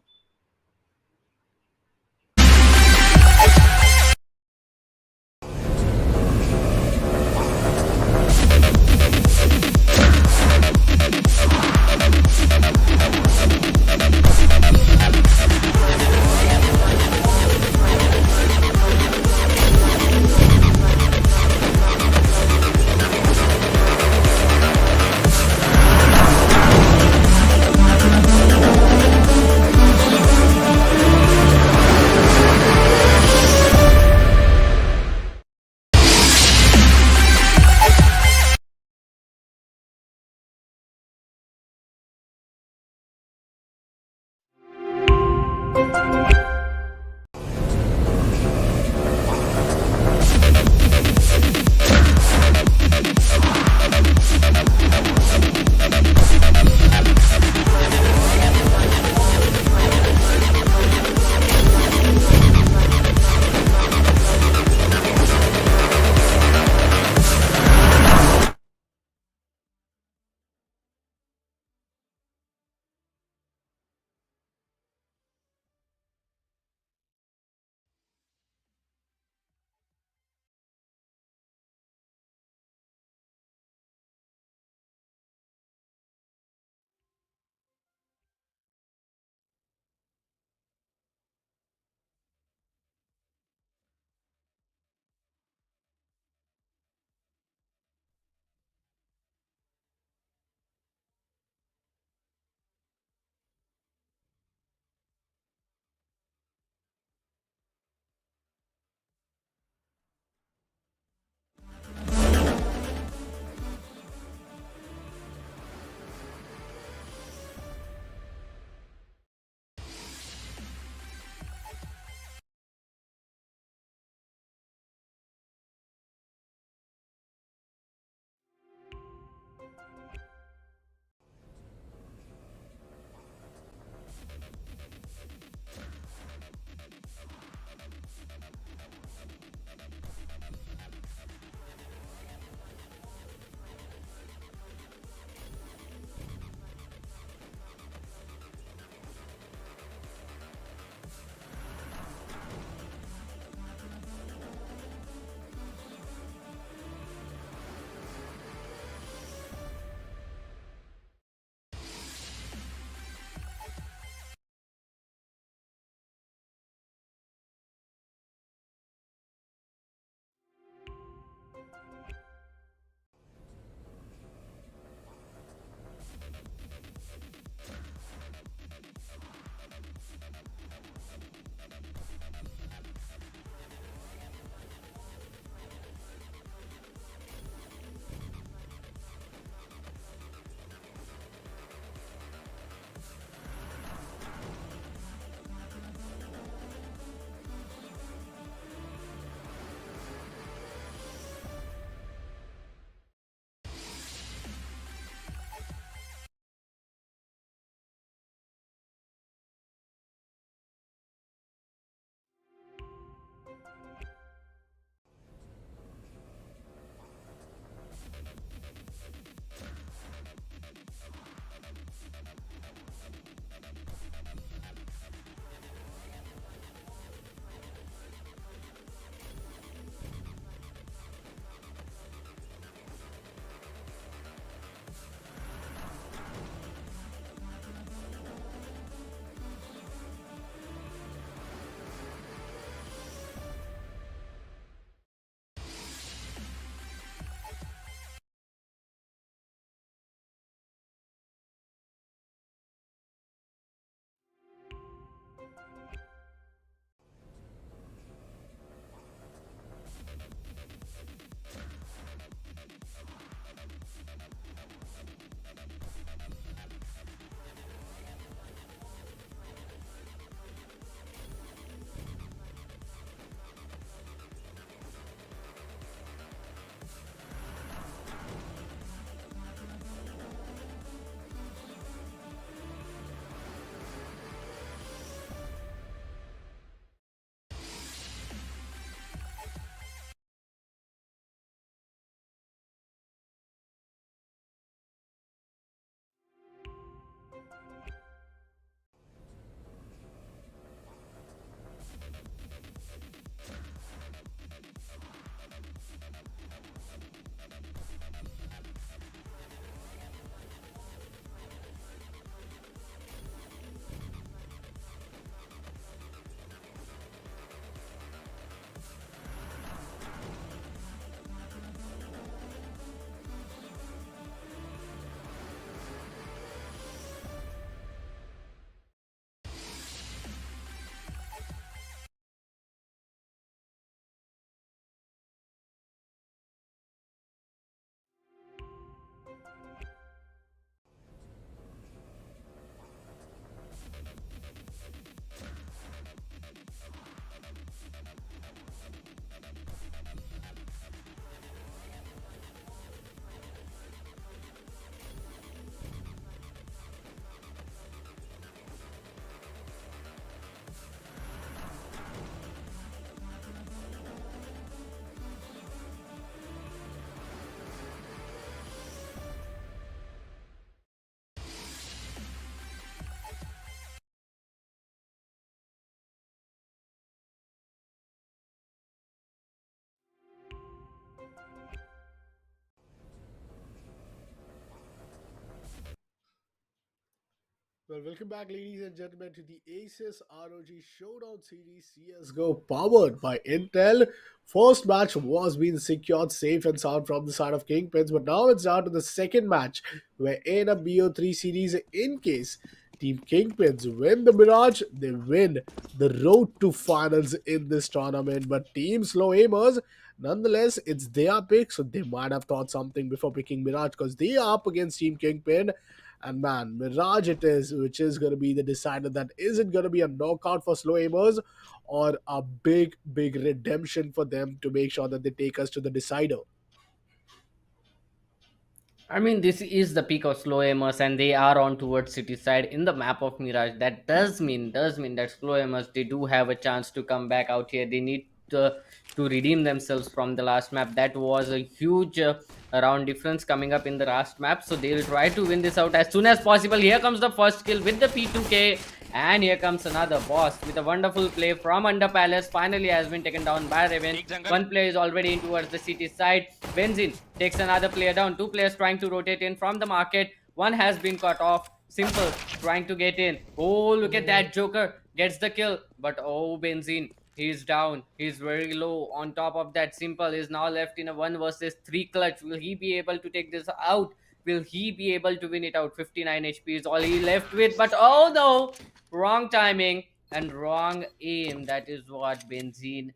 Well, welcome back, ladies and gentlemen, to the ASUS ROG Showdown Series CSGO powered by Intel. First match was being secured safe and sound from the side of Kingpins, but now it's down to the second match where in a BO3 series, in case Team Kingpins win the Mirage, they win the road to finals in this tournament. But Team SlowAimers, nonetheless, it's their pick, so they might have thought something before picking Mirage because they are up against Team Kingpin. And man, Mirage it is, which is going to be the decider. That is it going to be a knockout for slow aimers or a big, big redemption for them to make sure that they take us to the decider? I mean, this is the peak of SlowAimers, and they are on towards city side in the map of Mirage. That does mean that SlowAimers, they do have a chance to come back out here. They need to redeem themselves from the last map. That was a huge round difference coming up in the last map, so they will try to win this out as soon as possible. Here comes the first kill with the P2K, and here comes another boss with a wonderful play from Under Palace. Finally has been taken down by Raven. One player is already in towards the city side. Benzin takes another player down. Two players trying to rotate in from the market. One has been cut off. Simple trying to get in. Oh, look at that. Joker gets the kill. But oh, Benzin, he's down. He's very low. On top of that, Simple is now left in a 1 versus 3 clutch. Will he be able to take this out? Will he be able to win it out? 59 HP is all he left with. But oh no, wrong timing and wrong aim. That is what Benzin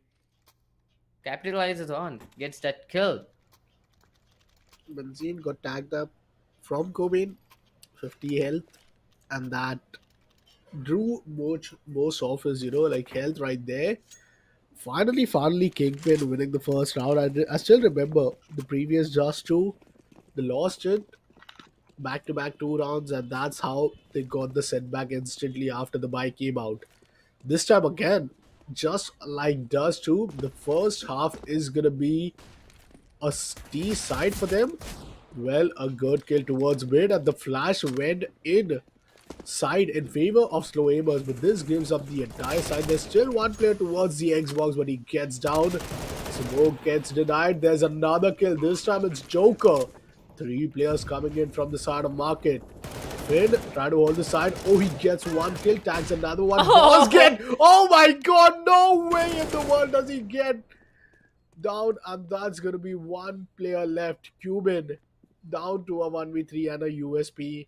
capitalizes on. Gets that kill. Benzine got tagged up from Cobain, 50 health, and that drew most of his, like health right there. Finally, Kingpin winning the first round. I still remember the previous just two, they lost it back to back 2 rounds, and that's how they got the setback instantly after the buy came out. This time again, just like Dust 2, the first half is gonna be a steep side for them. Well, a good kill towards mid, and the flash went in side in favor of slow aimers, but this gives up the entire side. There's still one player towards the Xbox, but he gets down. Smoke gets denied. There's another kill. This time it's Joker. Three players coming in from the side of market. Finn trying to hold the side. Oh, he gets one kill, tags another one. Boss get. Oh my god, no way in the world does he get down, and that's gonna be one player left. Cuban down to a 1v3 and a USP.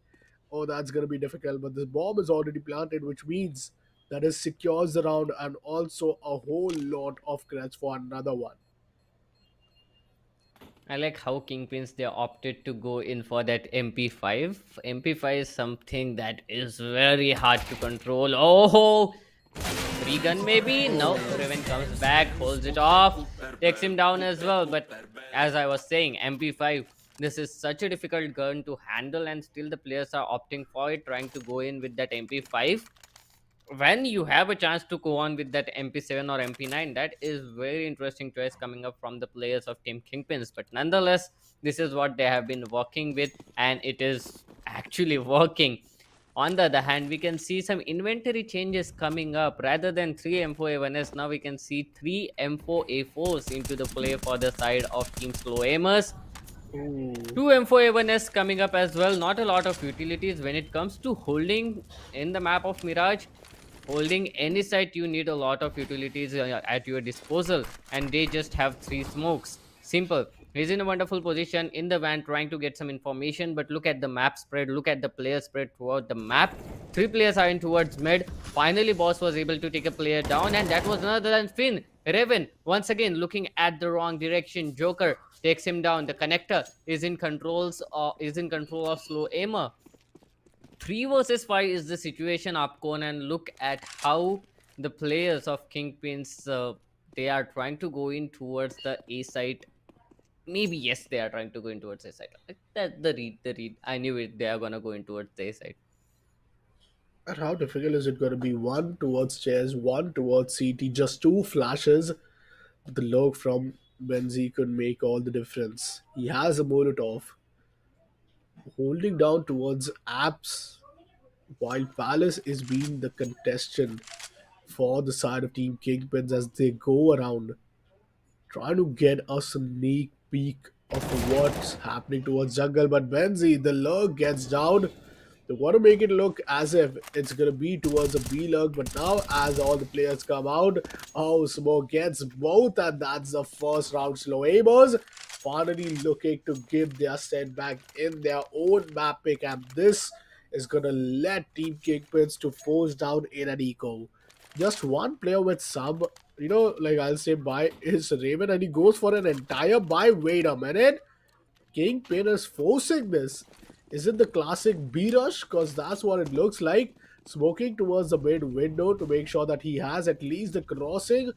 Oh, that's gonna be difficult, but this bomb is already planted, which means that it secures the round and also a whole lot of credits for another one. I like how Kingpins they opted to go in for that MP5. MP5 is something that is very hard to control. Oh, free gun maybe? No, Raven comes back, holds it off, takes him down as well. But as I was saying, MP5, this is such a difficult gun to handle, and still the players are opting for it, trying to go in with that MP5 when you have a chance to go on with that MP7 or MP9. That is very interesting choice coming up from the players of Team Kingpins. But nonetheless, this is what they have been working with, and it is actually working. On the other hand, we can see some inventory changes coming up. Rather than 3 M4A1S, now we can see 3 M4A4s into the play for the side of Team SlowAimers. Ooh. 2 M4A1S coming up as well. Not a lot of utilities when it comes to holding in the map of Mirage. Holding any site, you need a lot of utilities at your disposal, and they just have 3 smokes. Simple. He's in a wonderful position in the van trying to get some information, but look at the map spread, look at the player spread throughout the map. 3 players are in towards mid. Finally, boss was able to take a player down, and that was another than Finn. Raven once again looking at the wrong direction. Joker takes him down. The connector is in control of slow aimer. 3 versus 5 is the situation, Upcon, and look at how the players of Kingpins they are trying to go in towards the A site. Maybe yes, they are trying to go in towards A site. That the read. I knew it. They are gonna go in towards the A site. And how difficult is it going to be? One towards chairs, one towards CT, just two flashes. The look from Benzi could make all the difference. He has a Molotov holding down towards apps, while Palace is being the contestant for the side of Team Kingpins as they go around trying to get a sneak peek of what's happening towards jungle. But Benzi, the lurk gets down. They want to make it look as if it's going to be towards a B lurk, but now as all the players come out, oh, Smoke gets both, and that's the first round. SlowAimers finally looking to give their set back in their own map pick, and this is going to let Team Kingpins to force down in an eco. Just one player with some, like I'll say, buy is Raven, and he goes for an entire buy. Wait a minute. Kingpin is forcing this. Is it the classic B rush? Because that's what it looks like. Smoking towards the mid window to make sure that he has at least the crossing.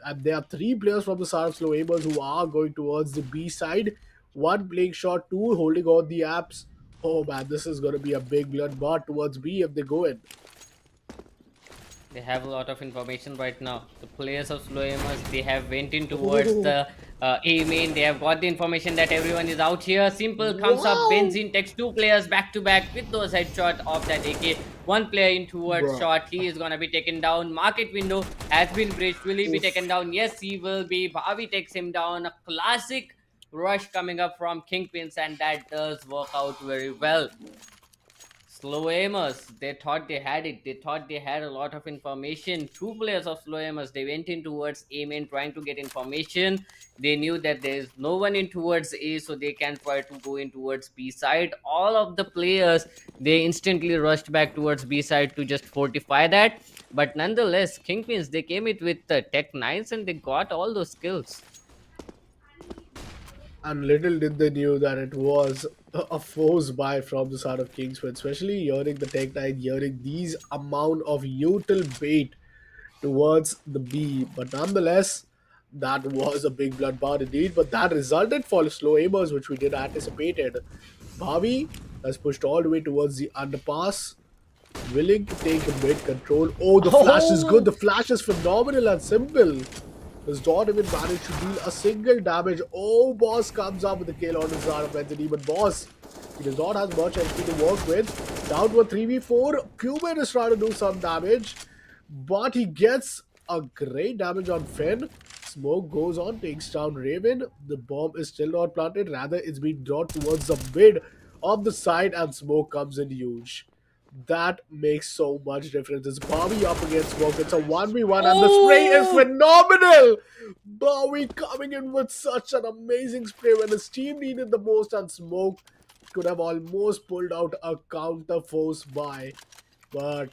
And there are three players from the side of SlowAimers who are going towards the B side. One playing shot, two holding on the apps. Oh man, this is going to be a big bloodbath towards B if they go in. They have a lot of information right now. The players of SlowAimers, they have went in towards Oh, the A main. They have got the information that everyone is out here. Simple comes up. wow. Benzene takes two players back to back with those headshot of that AK. One player in towards Bruh. shot. He is gonna be taken down. Market window has been breached. Will he be taken Oof. down? Yes, he will be. Bhavi takes him down. A classic rush coming up from Kingpins, and that does work out very well. SlowAimers, they thought they had it. They thought they had a lot of information. Two players of SlowAimers, they went in towards A main trying to get information. They knew that there is no one in towards A, so they can try to go in towards B side. All of the players, they instantly rushed back towards B side to just fortify that. But nonetheless, Kingpins, they came it with the Tech 9s and they got all those skills. And little did they knew that it was a force buy from the side of Kingsford, especially hearing the Tech 9, hearing these amount of util bait towards the B. But nonetheless, that was a big bloodbath indeed. But that resulted for SlowAimers, which we did anticipated. Bhavi has pushed all the way towards the underpass, willing to take a mid control. Oh, the flash is good. Oh, The flash is phenomenal and simple. Does not even manage to deal a single damage. Oh, Boss comes up with a kill on his Zara Benzini, but Boss, he does not have much HP to work with. Down to a 3v4. Cuban is trying to do some damage, but he gets a great damage on Finn. Smoke goes on, takes down Raven. The bomb is still not planted, rather, it's being brought towards the mid of the side, and Smoke comes in huge. That makes so much difference. It's Bowie up against Smoke. It's a 1v1, and the spray is oh, phenomenal. Bowie coming in with such an amazing spray when his team needed the most, and Smoke could have almost pulled out a counter force by. But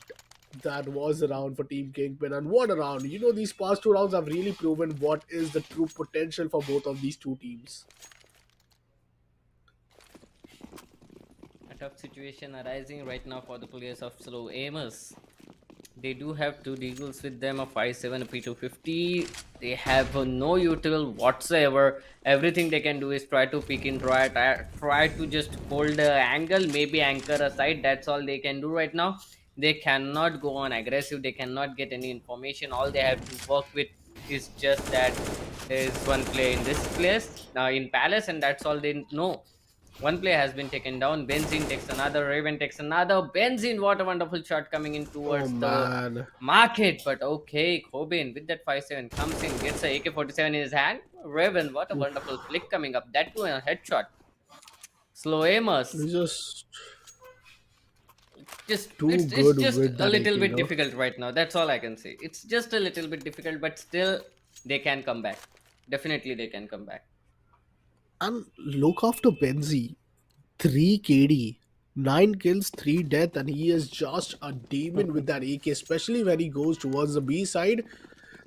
that was a round for Team Kingpin, and what a round. These past two rounds have really proven what is the true potential for both of these two teams. a tough situation arising right now for the players of SlowAimers. They do have two deagles with them, a 5.7, a P250. They have no util whatsoever. Everything they can do is try to pick in, try to just hold the angle, maybe anchor aside. That's all they can do right now. They cannot go on aggressive. They cannot get any information. All they have to work with is just that there is one player in this place, in Palace, and that's all they know. One player has been taken down. Benzene takes another. Raven takes another. Benzene, what a wonderful shot coming in Oh towards the man. market. But okay, Cobain with that 5.7 comes in, gets a AK-47 in his hand. Raven, what a wonderful flick coming up. That too a headshot. SlowAimers. It's just Just too it's good just with a that little AK, bit difficult right now. That's all I can say. It's just a little bit difficult, but still they can come back. Definitely they can come back. And look after Benzi. 3 KD, 9 kills, 3 death, and he is just a demon with that AK, especially when he goes towards the B side.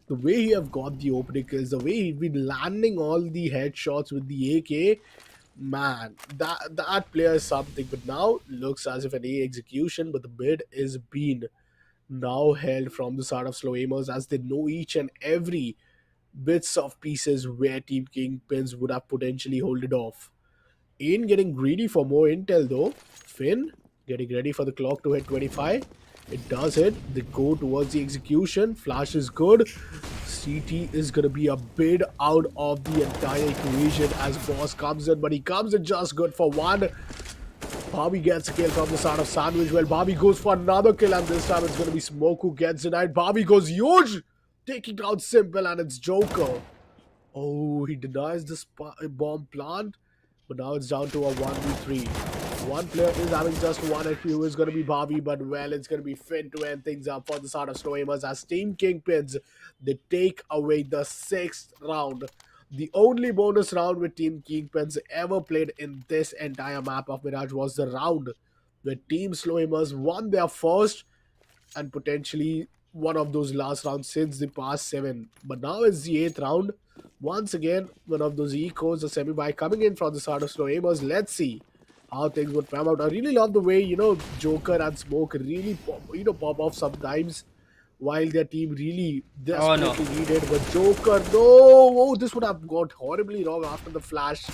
The way he have got the opening kills, the way he's been landing all the headshots with the AK, man, that player is something. But now looks as if an A execution, but the bid is being now held from the side of SlowAimers, as they know each and every bits of pieces where Team Kingpins would have potentially hold it off. Ian getting greedy for more intel though. Finn getting ready for the clock to hit 25. It does hit. They go towards the execution. Flash is good. CT is going to be a bid out of the entire equation as Boss comes in, but he comes in just good for one. Bobby gets a kill from the side of Sandwich. Well, Bobby goes for another kill, and this time it's going to be Smoke who gets denied. Bobby goes huge, taking out Simple, and it's Joker. Oh, he denies the bomb plant, but now it's down to a 1v3. One player is having just one HP, who is going to be Bobby, but well, it's going to be Finn to end things up for the start of SlowAimers as Team Kingpins. They take away the sixth round. The only bonus round with Team Kingpins ever played in this entire map of Mirage was the round where Team SlowAimers won their first and potentially one of those last rounds since the past seven. But now it's the eighth round. Once again, one of those ecos, a semi by coming in from the start of SlowAimers. Let's see how things would pan out. I really love the way, Joker and Smoke really pop off sometimes while their team really Oh no. desperately needed. But Joker, no! Oh, this would have got horribly wrong after the flash.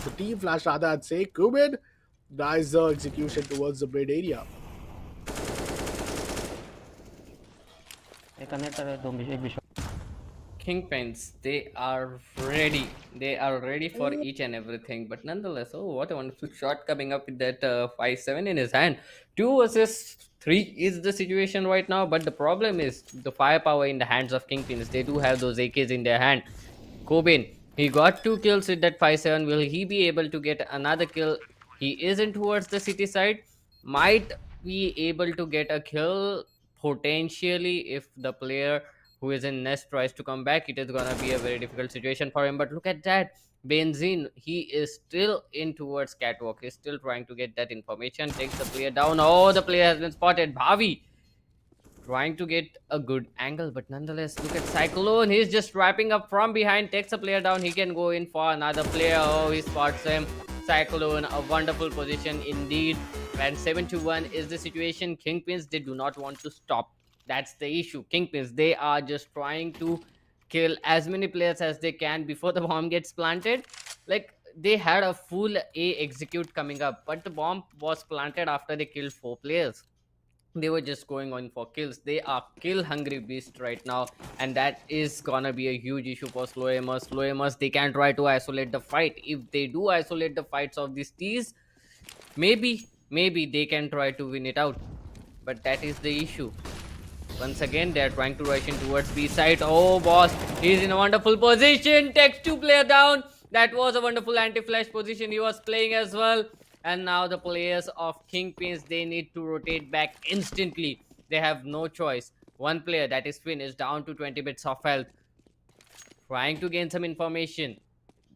The team flash, rather, I'd say. Kubin, nice execution towards the mid area. Kingpins, they are ready. They are ready for each and everything. But nonetheless, oh, what a wonderful shot coming up with that 5-7 in his hand. 2 versus 3 is the situation right now. But the problem is the firepower in the hands of Kingpins. They do have those AKs in their hand. Cobain, he got 2 kills with that 5-7. Will he be able to get another kill? He isn't towards the city side. Might be able to get a kill potentially if the player who is in nest tries to come back. It is gonna be a very difficult situation for him. But look at that. Benzene, he is still in towards catwalk. He's still trying to get that information. Takes the player down. Oh, the player has been spotted. Bhavi trying to get a good angle, but nonetheless, look at Cyclone. He's just wrapping up from behind, takes a player down. He can go in for another player. Oh, he spots him. Cyclone, a wonderful position indeed. And 7-1 is the situation. Kingpins, they do not want to stop. That's the issue. Kingpins, they are just trying to kill as many players as they can before the bomb gets planted. Like, they had a full A execute coming up, but the bomb was planted after they killed 4 players. They were just going on for kills. They are kill hungry beast right now, and that is gonna be a huge issue for SlowAimers. They can try to isolate the fight. If they do isolate the fights of these teams, maybe they can try to win it out, but that is the issue. Once again, they're trying to rush in towards B side. Oh, boss, he's in a wonderful position. Takes 2 player down. That was a wonderful anti-flash position he was playing as well. And now the players of Kingpins, they need to rotate back instantly. They have no choice. One player, that is Finn, is down to 20 bits of health. Trying to gain some information.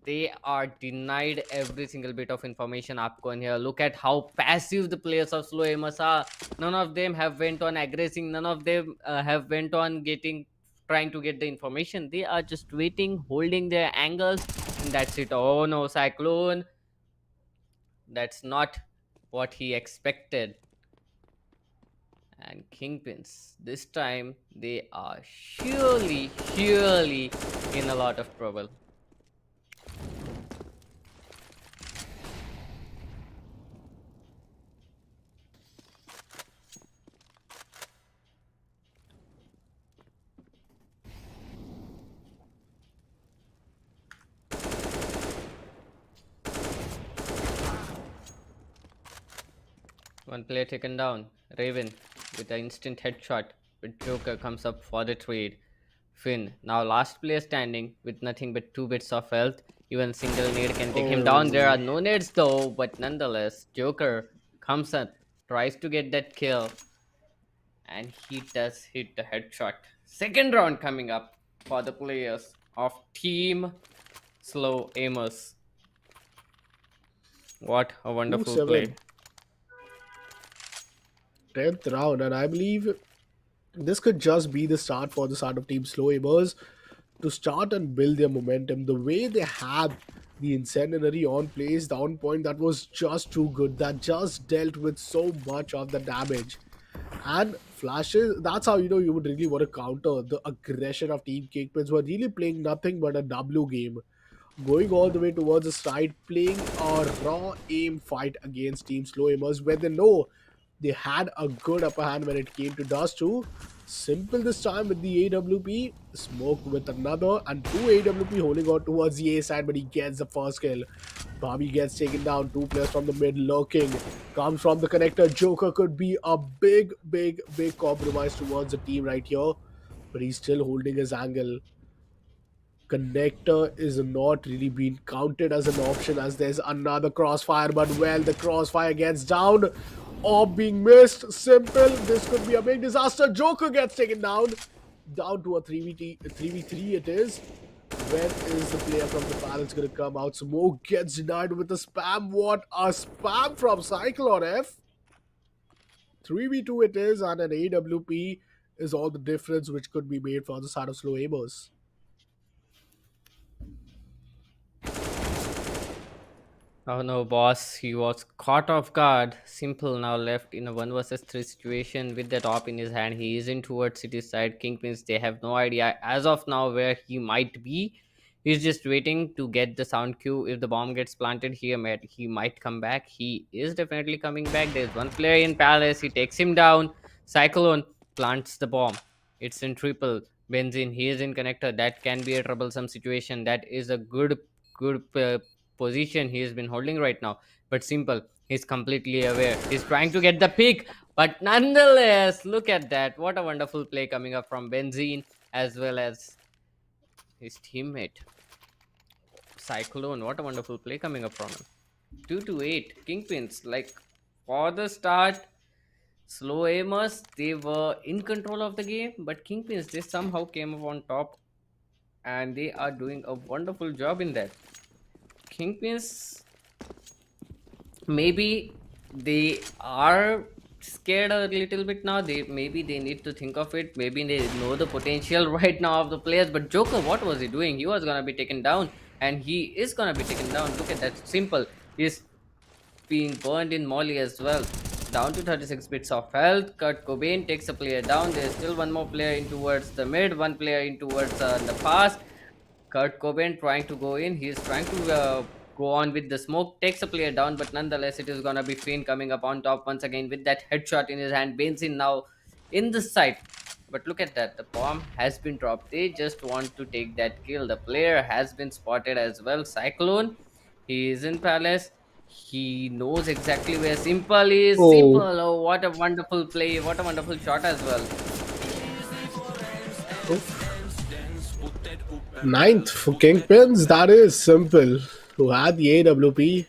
They are denied every single bit of information upcon here. Look at how passive the players of SlowAimers are. None of them have went on aggressing. None of them have went on trying to get the information. They are just waiting, holding their angles, and that's it. Oh no, Cyclone. That's not what he expected. And Kingpins, this time they are surely in a lot of trouble. One player taken down. Raven with an instant headshot. But Joker comes up for the trade. Finn, now last player standing with nothing but 2 bits of health. Even single nade can take him down. There are Oh, no nades though, but nonetheless, Joker comes up, tries to get that kill, and he does hit the headshot. Second round coming up for the players of Team SlowAimers. What a wonderful play. 2-7. 10th round, and I believe this could just be the start for the start of Team SlowAimers to start and build their momentum. The way they had the incendiary on plays, the on point, that was just too good. That just dealt with so much of the damage. And flashes, that's how you would really want to counter the aggression of Team Kingpins, who are really playing nothing but a W game. Going all the way towards the side, playing a raw aim fight against Team SlowAimers, where they know they had a good upper hand when it came to Dust 2. Simple this time with the AWP. Smoke with another, and 2 AWP holding on towards the A side, but he gets the first kill. Bobby gets taken down. 2 players from the mid lurking. Comes from the connector. Joker could be a big compromise towards the team right here, but he's still holding his angle. Connector is not really being counted as an option as there's another crossfire, but well, the crossfire gets down or being missed. Simple. This could be a big disaster. Joker gets taken down to a 3v3 it is. When is the player from the balance going to come out? Smoke gets denied with a spam. What a spam from Cyclone F. 3v2 it is, and an AWP is all the difference which could be made for the side of SlowAimers. Oh no, boss. He was caught off guard. Simple now left in a 1 versus 3 situation with the top in his hand. He isn't towards city side. Kingpins, they have no idea as of now where he might be. He's just waiting to get the sound cue. If the bomb gets planted here, he might come back. He is definitely coming back. There's one player in Palace. He takes him down. Cyclone plants the bomb. It's in triple. Benzin, he is in connector. That can be a troublesome situation. That is a good position he has been holding right now. But Simple, he's completely aware. He's trying to get the pick, but nonetheless, look at that. What a wonderful play coming up from Benzine as well as his teammate Cyclone. What a wonderful play coming up from him. 2 to 8. Kingpins, like for the start, SlowAimers, they were in control of the game, but Kingpins, they somehow came up on top and they are doing a wonderful job in that. Kingpins, maybe they are scared a little bit now. They need to think of it. Maybe they know the potential right now of the players. But Joker, what was he doing? He was gonna be taken down, and he is gonna be taken down. Look at that. Simple. He's being burned in Molly as well. Down to 36 bits of health. Kurt Cobain takes a player down. There's still one more player in towards the mid, one player in towards the pass. Kurt Cobain trying to go in. He's trying to go on with the smoke. Takes a player down, but nonetheless, it is gonna be Fiend coming up on top once again with that headshot in his hand. Benzin now in the side. But look at that. The bomb has been dropped. They just want to take that kill. The player has been spotted as well. Cyclone. He is in Palace. He knows exactly where Simple is. Simple. Oh, Oh, what a wonderful play. What a wonderful shot as well. ninth for Kingpins, that is Simple, who had the AWP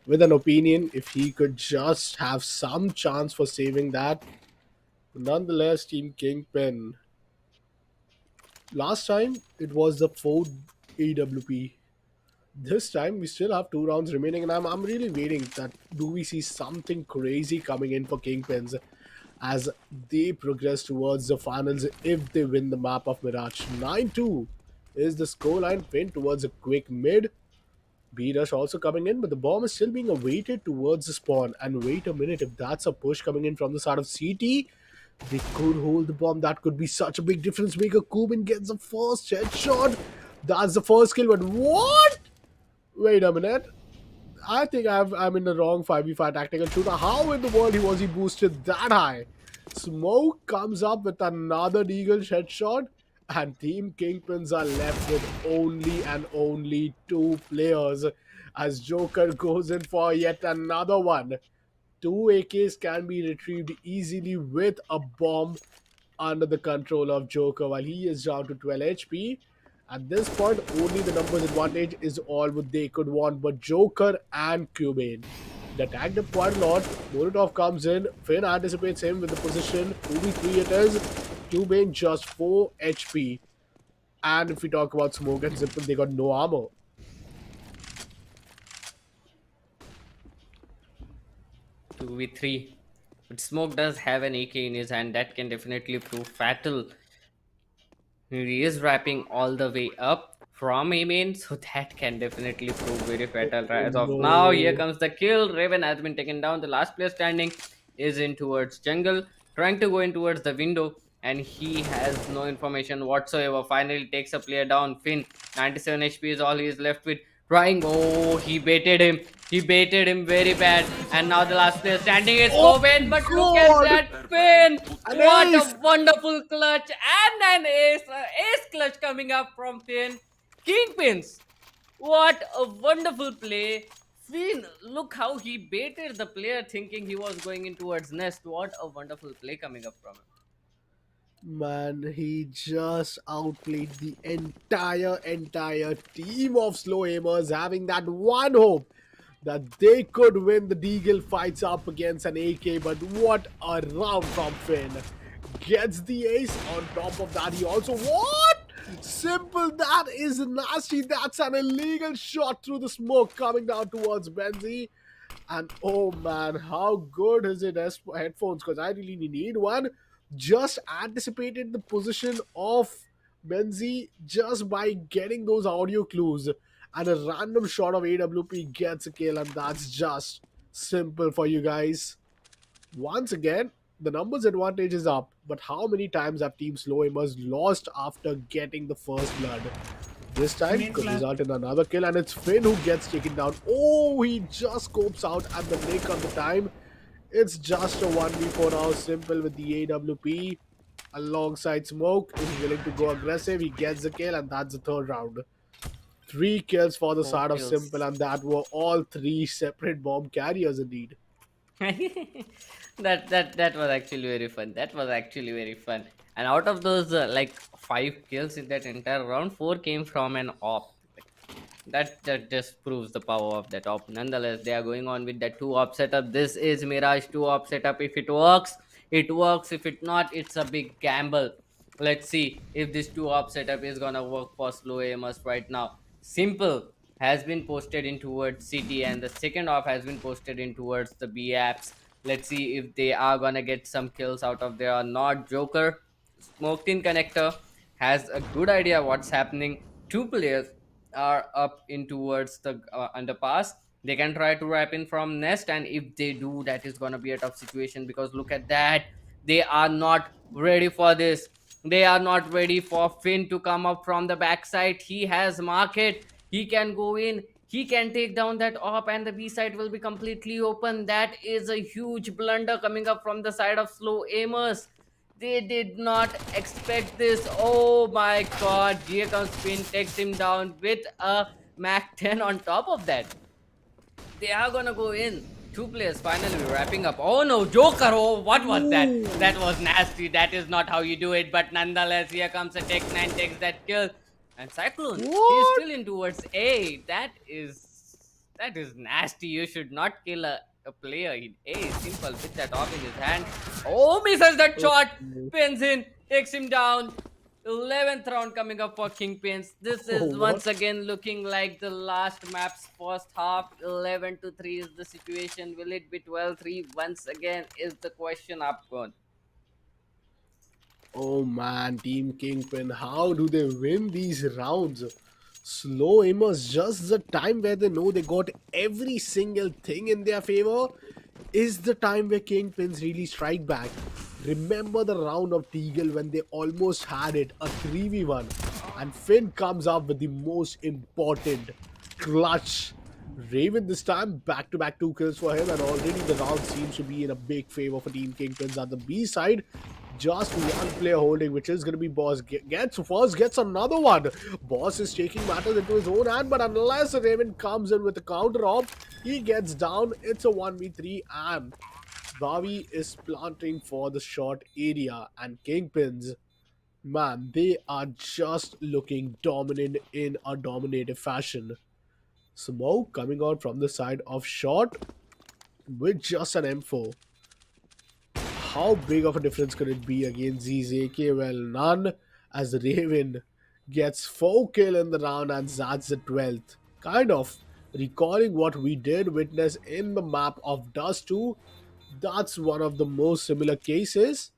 with an opinion if he could just have some chance for saving that. Nonetheless, Team Kingpin. Last time it was the fourth AWP. This time we still have 2 rounds remaining, and I'm really waiting that do we see something crazy coming in for Kingpins as they progress towards the finals if they win the map of Mirage. 9-2 is the scoreline, pinned towards a quick mid. B-Rush also coming in, but the bomb is still being awaited towards the spawn. And wait a minute, if that's a push coming in from the side of CT, they could hold the bomb. That could be such a big difference maker. Kubin gets the first headshot. That's the first kill, but what? Wait a minute. I think I'm in the wrong 5v5 tactical shooter. How in the world was he boosted that high? Smoke comes up with another Deagle headshot, and Team Kingpins are left with only and only 2 players as Joker goes in for yet another one. 2 AKs can be retrieved easily with a bomb under the control of Joker while he is down to 12 HP. At this point, only the numbers advantage is all what they could want, but Joker and Cubane. They attacked him quite a lot. Molotov comes in. Finn anticipates him with the position. 2v3 it is. Cubane just 4 HP. And if we talk about Smoke and Simple, they got no armor. 2v3. But Smoke does have an AK in his hand that can definitely prove fatal. He is wrapping all the way up from A main, so that can definitely prove very fatal. Oh As of now, here no. comes the kill. Raven has been taken down. The last player standing is in towards jungle, trying to go in towards the window, and he has no information whatsoever. Finally takes a player down. Finn, 97 HP is all he is left with. Trying, oh, he baited him. He baited him very bad. And now the last player standing is Oh Coben. But look at god! that Finn. An What ace! a wonderful clutch and an ace clutch coming up from Finn. Kingpins. What a wonderful play. Finn, look how he baited the player thinking he was going in towards nest. What a wonderful play coming up from him. Man, he just outplayed the entire team of slow aimers, having that one hope that they could win. The Deagle fights up against an AK, but what a round from Finn. Gets the ace. On top of that, he also what? Simple, that is nasty. That's an illegal shot through the smoke coming down towards Benzi. And oh man, how good is it as headphones? Because I really need one. Just anticipated the position of Benzi just by getting those audio clues, and a random shot of AWP gets a kill, and that's just simple for you guys. Once again, the numbers advantage is up, but how many times have Team Slow Aimers lost after getting the first blood? This time Cement could plant. result in another kill, and it's Finn who gets taken down. Oh, he just scopes out at the nick of the time. It's just a 1v4 now, simple with the AWP. Alongside Smoke, is willing to go aggressive. He gets the kill, and that's the third round. Three kills for the Four side of Simple, kills. and that were all three separate bomb carriers indeed. That was actually very fun. That was actually very fun. And out of those like 5 kills in that entire round, 4 came from an op. Like, that just proves the power of that op. Nonetheless, they are going on with that 2 op setup. This is Mirage 2 op setup. If it works, it works. If it not, it's a big gamble. Let's see if this 2 op setup is gonna work for slow aimers right now. Simple has been posted in towards city, and the second op has been posted in towards the B apps. Let's see if they are gonna get some kills out of there or not. Joker, smoked in connector, has a good idea what's happening. 2 players are up in towards the underpass. They can try to wrap in from nest, and if they do, that is gonna be a tough situation, because look at that. They are not ready for this. They are not ready for Finn to come up from the backside. He has market. He can go in. He can take down that op, and the B side will be completely open. That is a huge blunder coming up from the side of slow aimers. They did not expect this. Oh my god. Here comes Finn, takes him down with a Mac 10 on top of that. They are gonna go in. 2 players finally wrapping up. Oh no, Joker! Oh, what was that? That Ooh. was nasty. That is not how you do it. But nonetheless, here comes a Tech 9, takes that kill. And Cyclone, he is What? still in towards A. That is nasty. You should not kill a player in A. Simple with that off in his hand. Oh, misses that shot. Okay. Pins in, takes him down. 11th round coming up for Kingpins. This Oh, is what? once again looking like the last map's first half. 11-3 is the situation. Will it be 12-3 once again? Is the question up gone. Oh man, Team Kingpin, how do they win these rounds? Slow aimers, just the time where they know they got every single thing in their favor, is the time where Kingpins really strike back. Remember the round of Teagle when they almost had it, a 3v1, and Finn comes up with the most important clutch. Raven this time, back to back 2 kills for him, and already the round seems to be in a big favor for Team Kingpins. At the B side, just one player holding, which is going to be Boss. Gets another one. Boss is taking matters into his own hand, but unless Raven comes in with a counter op, he gets down. It's a 1v3, and Vavi is planting for the short area, and Kingpins, man, they are just looking dominant in a dominative fashion. Smoke coming out from the side of short with just an M4. How big of a difference could it be against ZZK? Well, none, as Raven gets 4 kill in the round, and that's the 12th. Kind of recalling what we did witness in the map of Dust 2, that's one of the most similar cases.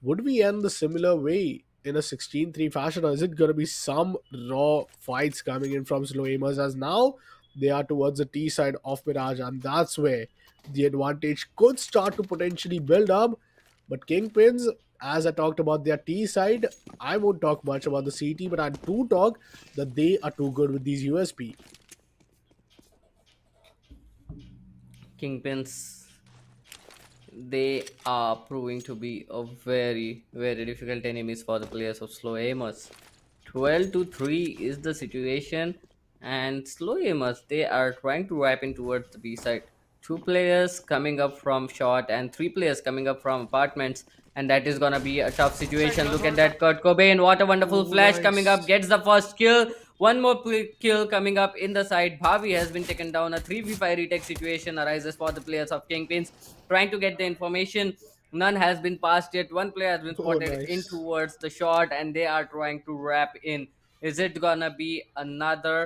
Would we end the similar way in a 16-3 fashion, or is it going to be some raw fights coming in from slow aimers, as now they are towards the T side of Mirage, and that's where the advantage could start to potentially build up. But Kingpins, as I talked about their T side, I won't talk much about the CT, but I do talk that they are too good with these USP. Kingpins, they are proving to be a very, very difficult enemies for the players of slow aimers. 12-3 is the situation, and slow aimers, they are trying to wrap in towards the B side. two players coming up from short and three players coming up from apartments, and that is gonna be a tough situation. Look at that, Kurt Cobain, what a wonderful Oh, flash coming up, nice. gets the first kill. One more kill coming up in the side. Bhavi has been taken down. A 3v5 retake situation arises for the players of Kingpins, trying to get the information. None has been passed yet. One player has been Oh, spotted in nice. towards the shot, and they are trying to wrap in. Is it gonna be another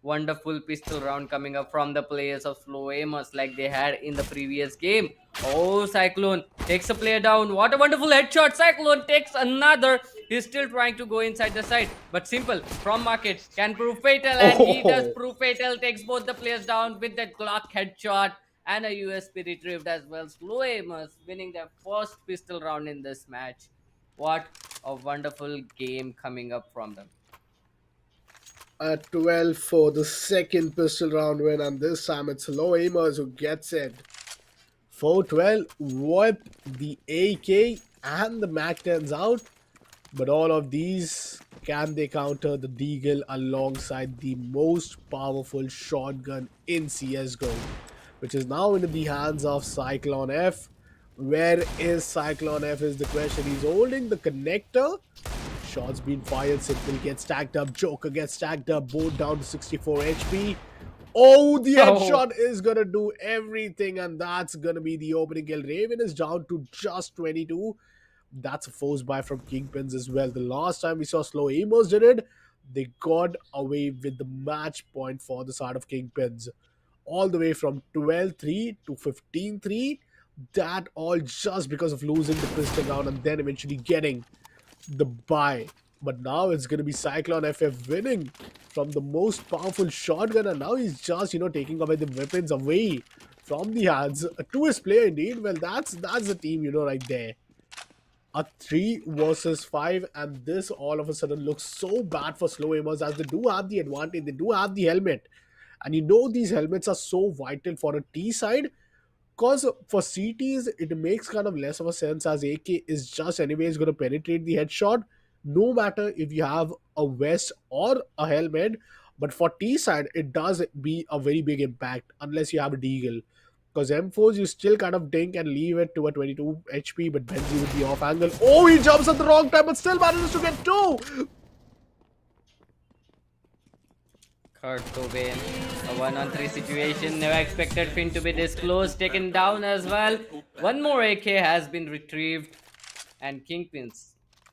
wonderful pistol round coming up from the players of SlowAimers like they had in the previous game? Oh, Cyclone takes a player down. What a wonderful headshot. Cyclone takes another. He's still trying to go inside the side, but Simple from Market can prove fatal, and he does Oh, prove fatal. Takes both the players down with that Glock headshot and a USP retrieved as well. SlowAimers winning their first pistol round in this match. What a wonderful game coming up from them. a 12 for the second pistol round win, and this time it's SlowAimers who gets it. 412 with the AK and the Mac 10s out, but all of these can they counter the Deagle alongside the most powerful shotgun in CSGO, which is now into the hands of Cyclone F. Where is Cyclone F is the question. He's holding the connector. Shots being fired. Simple gets stacked up. Joker gets stacked up. Both down to 64 HP. Oh, the Oh, headshot is gonna do everything, and that's gonna be the opening kill. Raven is down to just 22. That's a force buy from Kingpins as well. The last time we saw SlowAimers did it, they got away with the match point for the side of Kingpins. All the way from 12-3 to 15-3. That all just because of losing the pistol round and then eventually getting the buy. But now it's going to be Cyclone FF winning from the most powerful shotgun, and now he's just taking away the weapons away from the hands to his player. Indeed, well, that's the team right there. A 3 versus 5, and this all of a sudden looks so bad for SlowAimers as they do have the advantage. They do have the helmet, and these helmets are so vital for a T side, because for CTs, it makes kind of less of a sense as AK is just anyways going to penetrate the headshot, no matter if you have a vest or a helmet. But for T side, it does be a very big impact unless you have a deagle. Because M4s, you still kind of dink and leave it to a 22 HP, but Benzi with the off angle. Oh, he jumps at the wrong time, but still manages to get two. Kurt Cobain. A 1-on-3 situation. Never expected Finn to be this close. Taken down as well. One more AK has been retrieved. And Kingpins.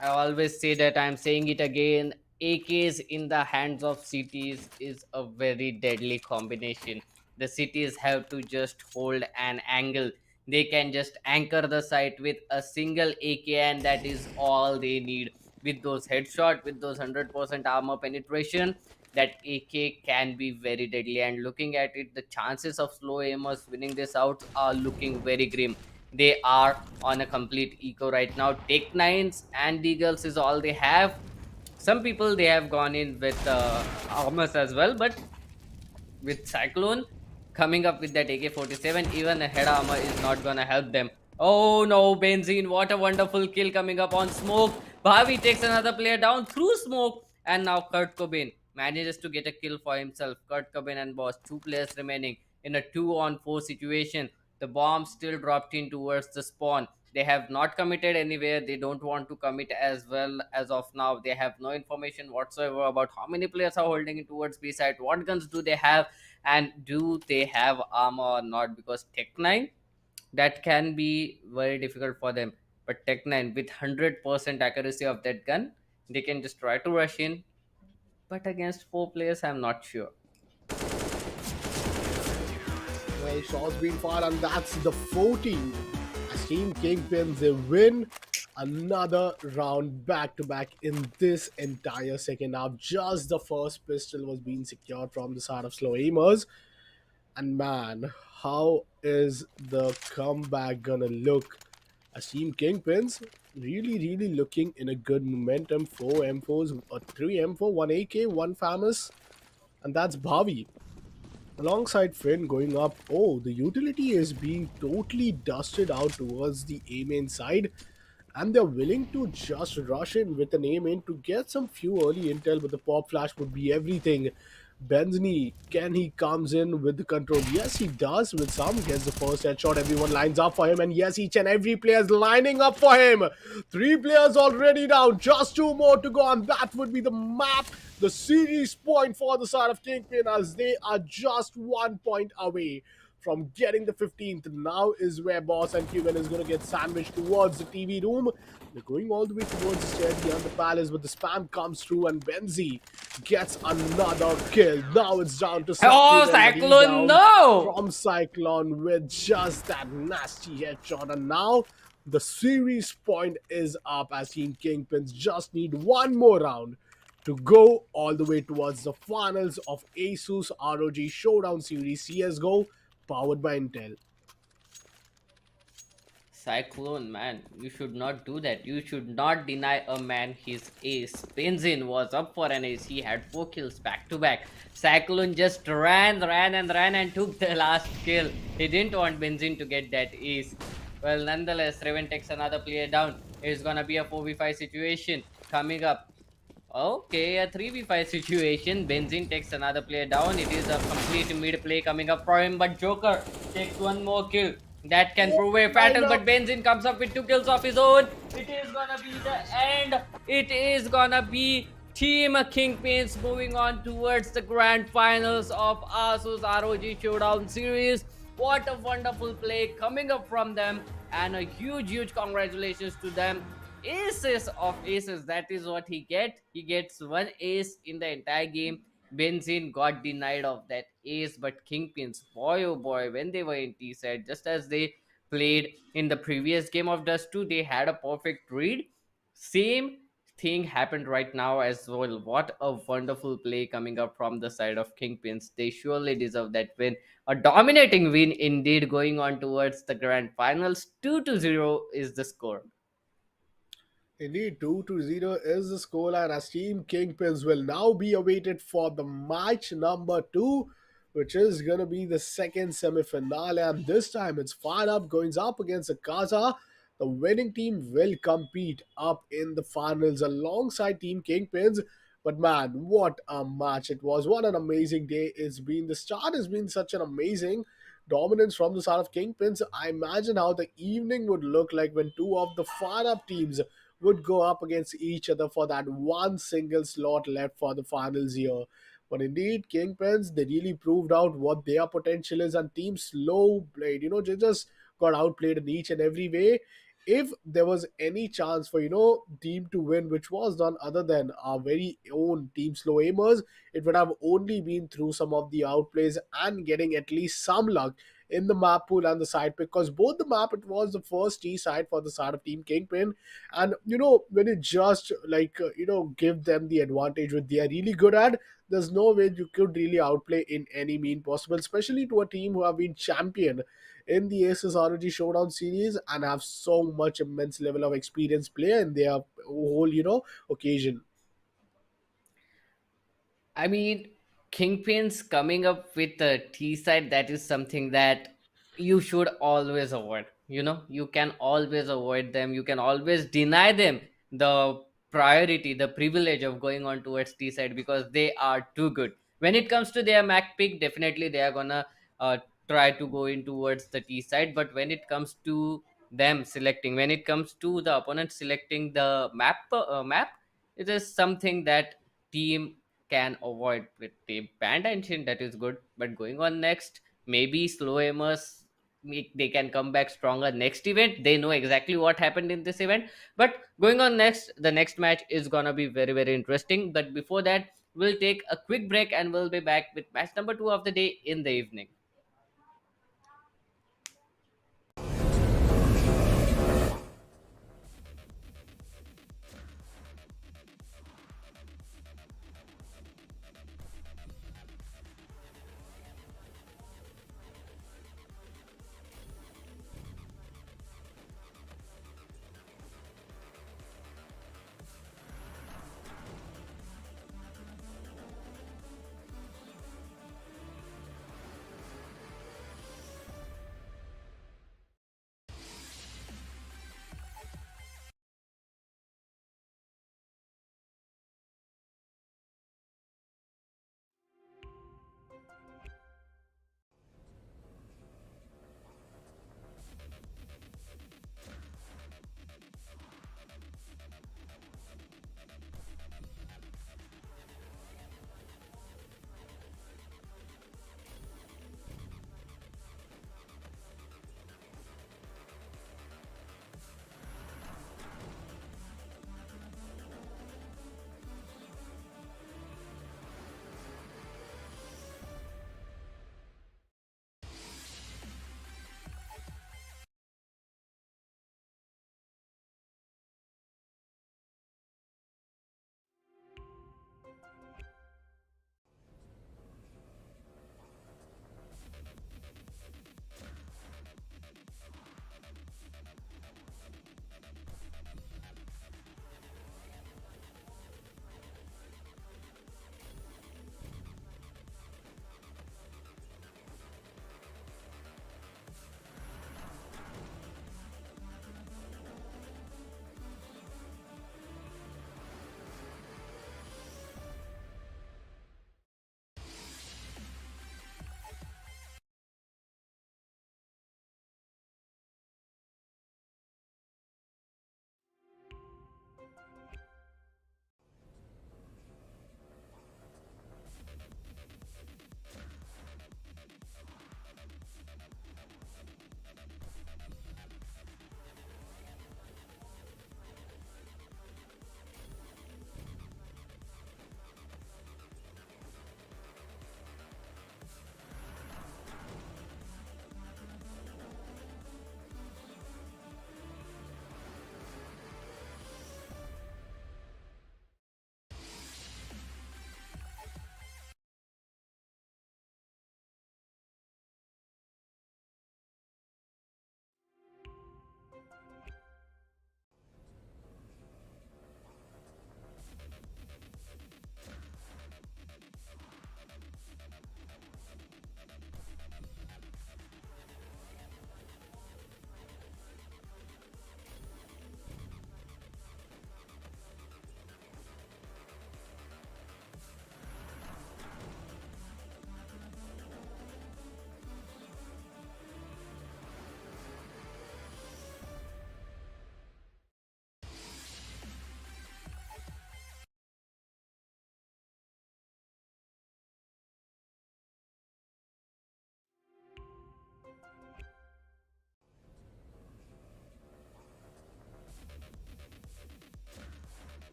I always say that, I'm saying it again. AKs in the hands of cities is a very deadly combination. The cities have to just hold an angle. They can just anchor the site with a single AK, and that is all they need. With those headshot, with those 100% armor penetration, that AK can be very deadly. And looking at it, the chances of SlowAimers winning this out are looking very grim. They are on a complete eco right now. Take nines and Deagles is all they have. Some people they have gone in with armors as well, but with Cyclone coming up with that AK-47, even a head armor is not gonna help them. Oh no, Benzene, what a wonderful kill coming up on smoke. Bhavi takes another player down through smoke, and now Kurt Cobain manages to get a kill for himself. Kurt Cobain and Boss, two players remaining in a 2-on-4 situation. The bomb still dropped in towards the spawn. They have not committed anywhere. They don't want to commit as well as of now. They have no information whatsoever about how many players are holding it towards B side, what guns do they have, and do they have armor or not. Because Tech 9, that can be very difficult for them. But Tech 9 with 100% accuracy of that gun, they can just try to rush in. But against 4 players, I'm not sure. Well, shots being fired, and that's the 14. As Team Kingpins, they win another round back to back in this entire second half. Just the first pistol was being secured from the side of SlowAimers. And man, how is the comeback gonna look? As Team Kingpins really looking in a good momentum. 4 M4s, 3 M4, 1 AK, 1 FAMAS, and that's Bhavi alongside Finn going up. Oh, the utility is being totally dusted out towards the A main side, and they're willing to just rush in with an A main to get some few early intel, but the pop flash would be everything. Benzny, can he comes in with the control? Yes, he does with some. Gets the first headshot. Everyone lines up for him. And yes, each and every player is lining up for him. Three players already down. Just two more to go. And that would be the map, the series point for the side of Kingpin, as they are just 1 point away from getting the 15th. Now is where Boss and Cuban is going to get sandwiched towards the TV room. They're going all the way towards the stairs beyond the palace, but the spam comes through and Benzi gets another kill. Now it's down to Oh, Sakyugan, but he's Cyclone, down no! from Cyclone with just that nasty headshot. And now the series point is up as Team Kingpins just need one more round to go all the way towards the finals of ASUS ROG Showdown Series CSGO powered by Intel. Cyclone, man, you should not do that. You should not deny a man his ace. Benzin was up for an ace. He had 4 kills back to back. Cyclone just ran and took the last kill. He didn't want Benzin to get that ace. Well, nonetheless, Raven takes another player down. It's gonna be a 4v5 situation coming up. Okay, a 3v5 situation. Benzin takes another player down. It is a complete mid play coming up for him, but Joker takes one more kill. That can prove a fatal, but Benzin comes up with 2 kills of his own. It is gonna be the end. It is gonna be Team Kingpins moving on towards the grand finals of ASUS ROG Showdown Series. What a wonderful play coming up from them, and a huge congratulations to them. Aces of aces, that is what he gets one ace in the entire game. Benzin got denied of that ace, but Kingpins, boy oh boy, when they were in T set, just as they played in the previous game of Dust 2, they had a perfect read. Same thing happened right now as well. What a wonderful play coming up from the side of Kingpins. They surely deserve that win. A dominating win indeed, going on towards the grand finals. 2-0 is the score. Indeed, 2-0 is the scoreline as Team Kingpins will now be awaited for the match number 2, which is going to be the second semi-finale. And this time it's fired up, going up against Akasha. The winning team will compete up in the finals alongside Team Kingpins. But man, what a match it was. What an amazing day it's been. The start has been such an amazing dominance from the side of Kingpins. I imagine how the evening would look like when two of the fire up teams would go up against each other for that one single slot left for the finals here. But indeed, Kingpins, they really proved out what their potential is, and Team Slow played. They just got outplayed in each and every way. If there was any chance for team to win, which was none other than our very own Team SlowAimers, it would have only been through some of the outplays and getting at least some luck in the map pool and the side pick, because both the map, it was the first T side for the side of Team Kingpin. And when you just give them the advantage which they are really good at, there's no way you could really outplay in any mean possible, especially to a team who have been champion in the ASUS ROG Showdown series and have so much immense level of experience player in their whole occasion. I mean, Kingpins coming up with a T side, that is something that you should always avoid. You can always avoid them. You can always deny them the priority, the privilege of going on towards T side, because they are too good. When it comes to their Mac pick, definitely they are gonna uh, try to go in towards the T side. But when it comes to them selecting, when it comes to the opponent selecting the map, it is something that team can avoid with the band engine. That is good, but going on next, maybe SlowAimers, they can come back stronger next event. They know exactly what happened in this event. But going on next, the next match is gonna be very interesting. But before that, we'll take a quick break and we'll be back with match number 2 of the day in the evening.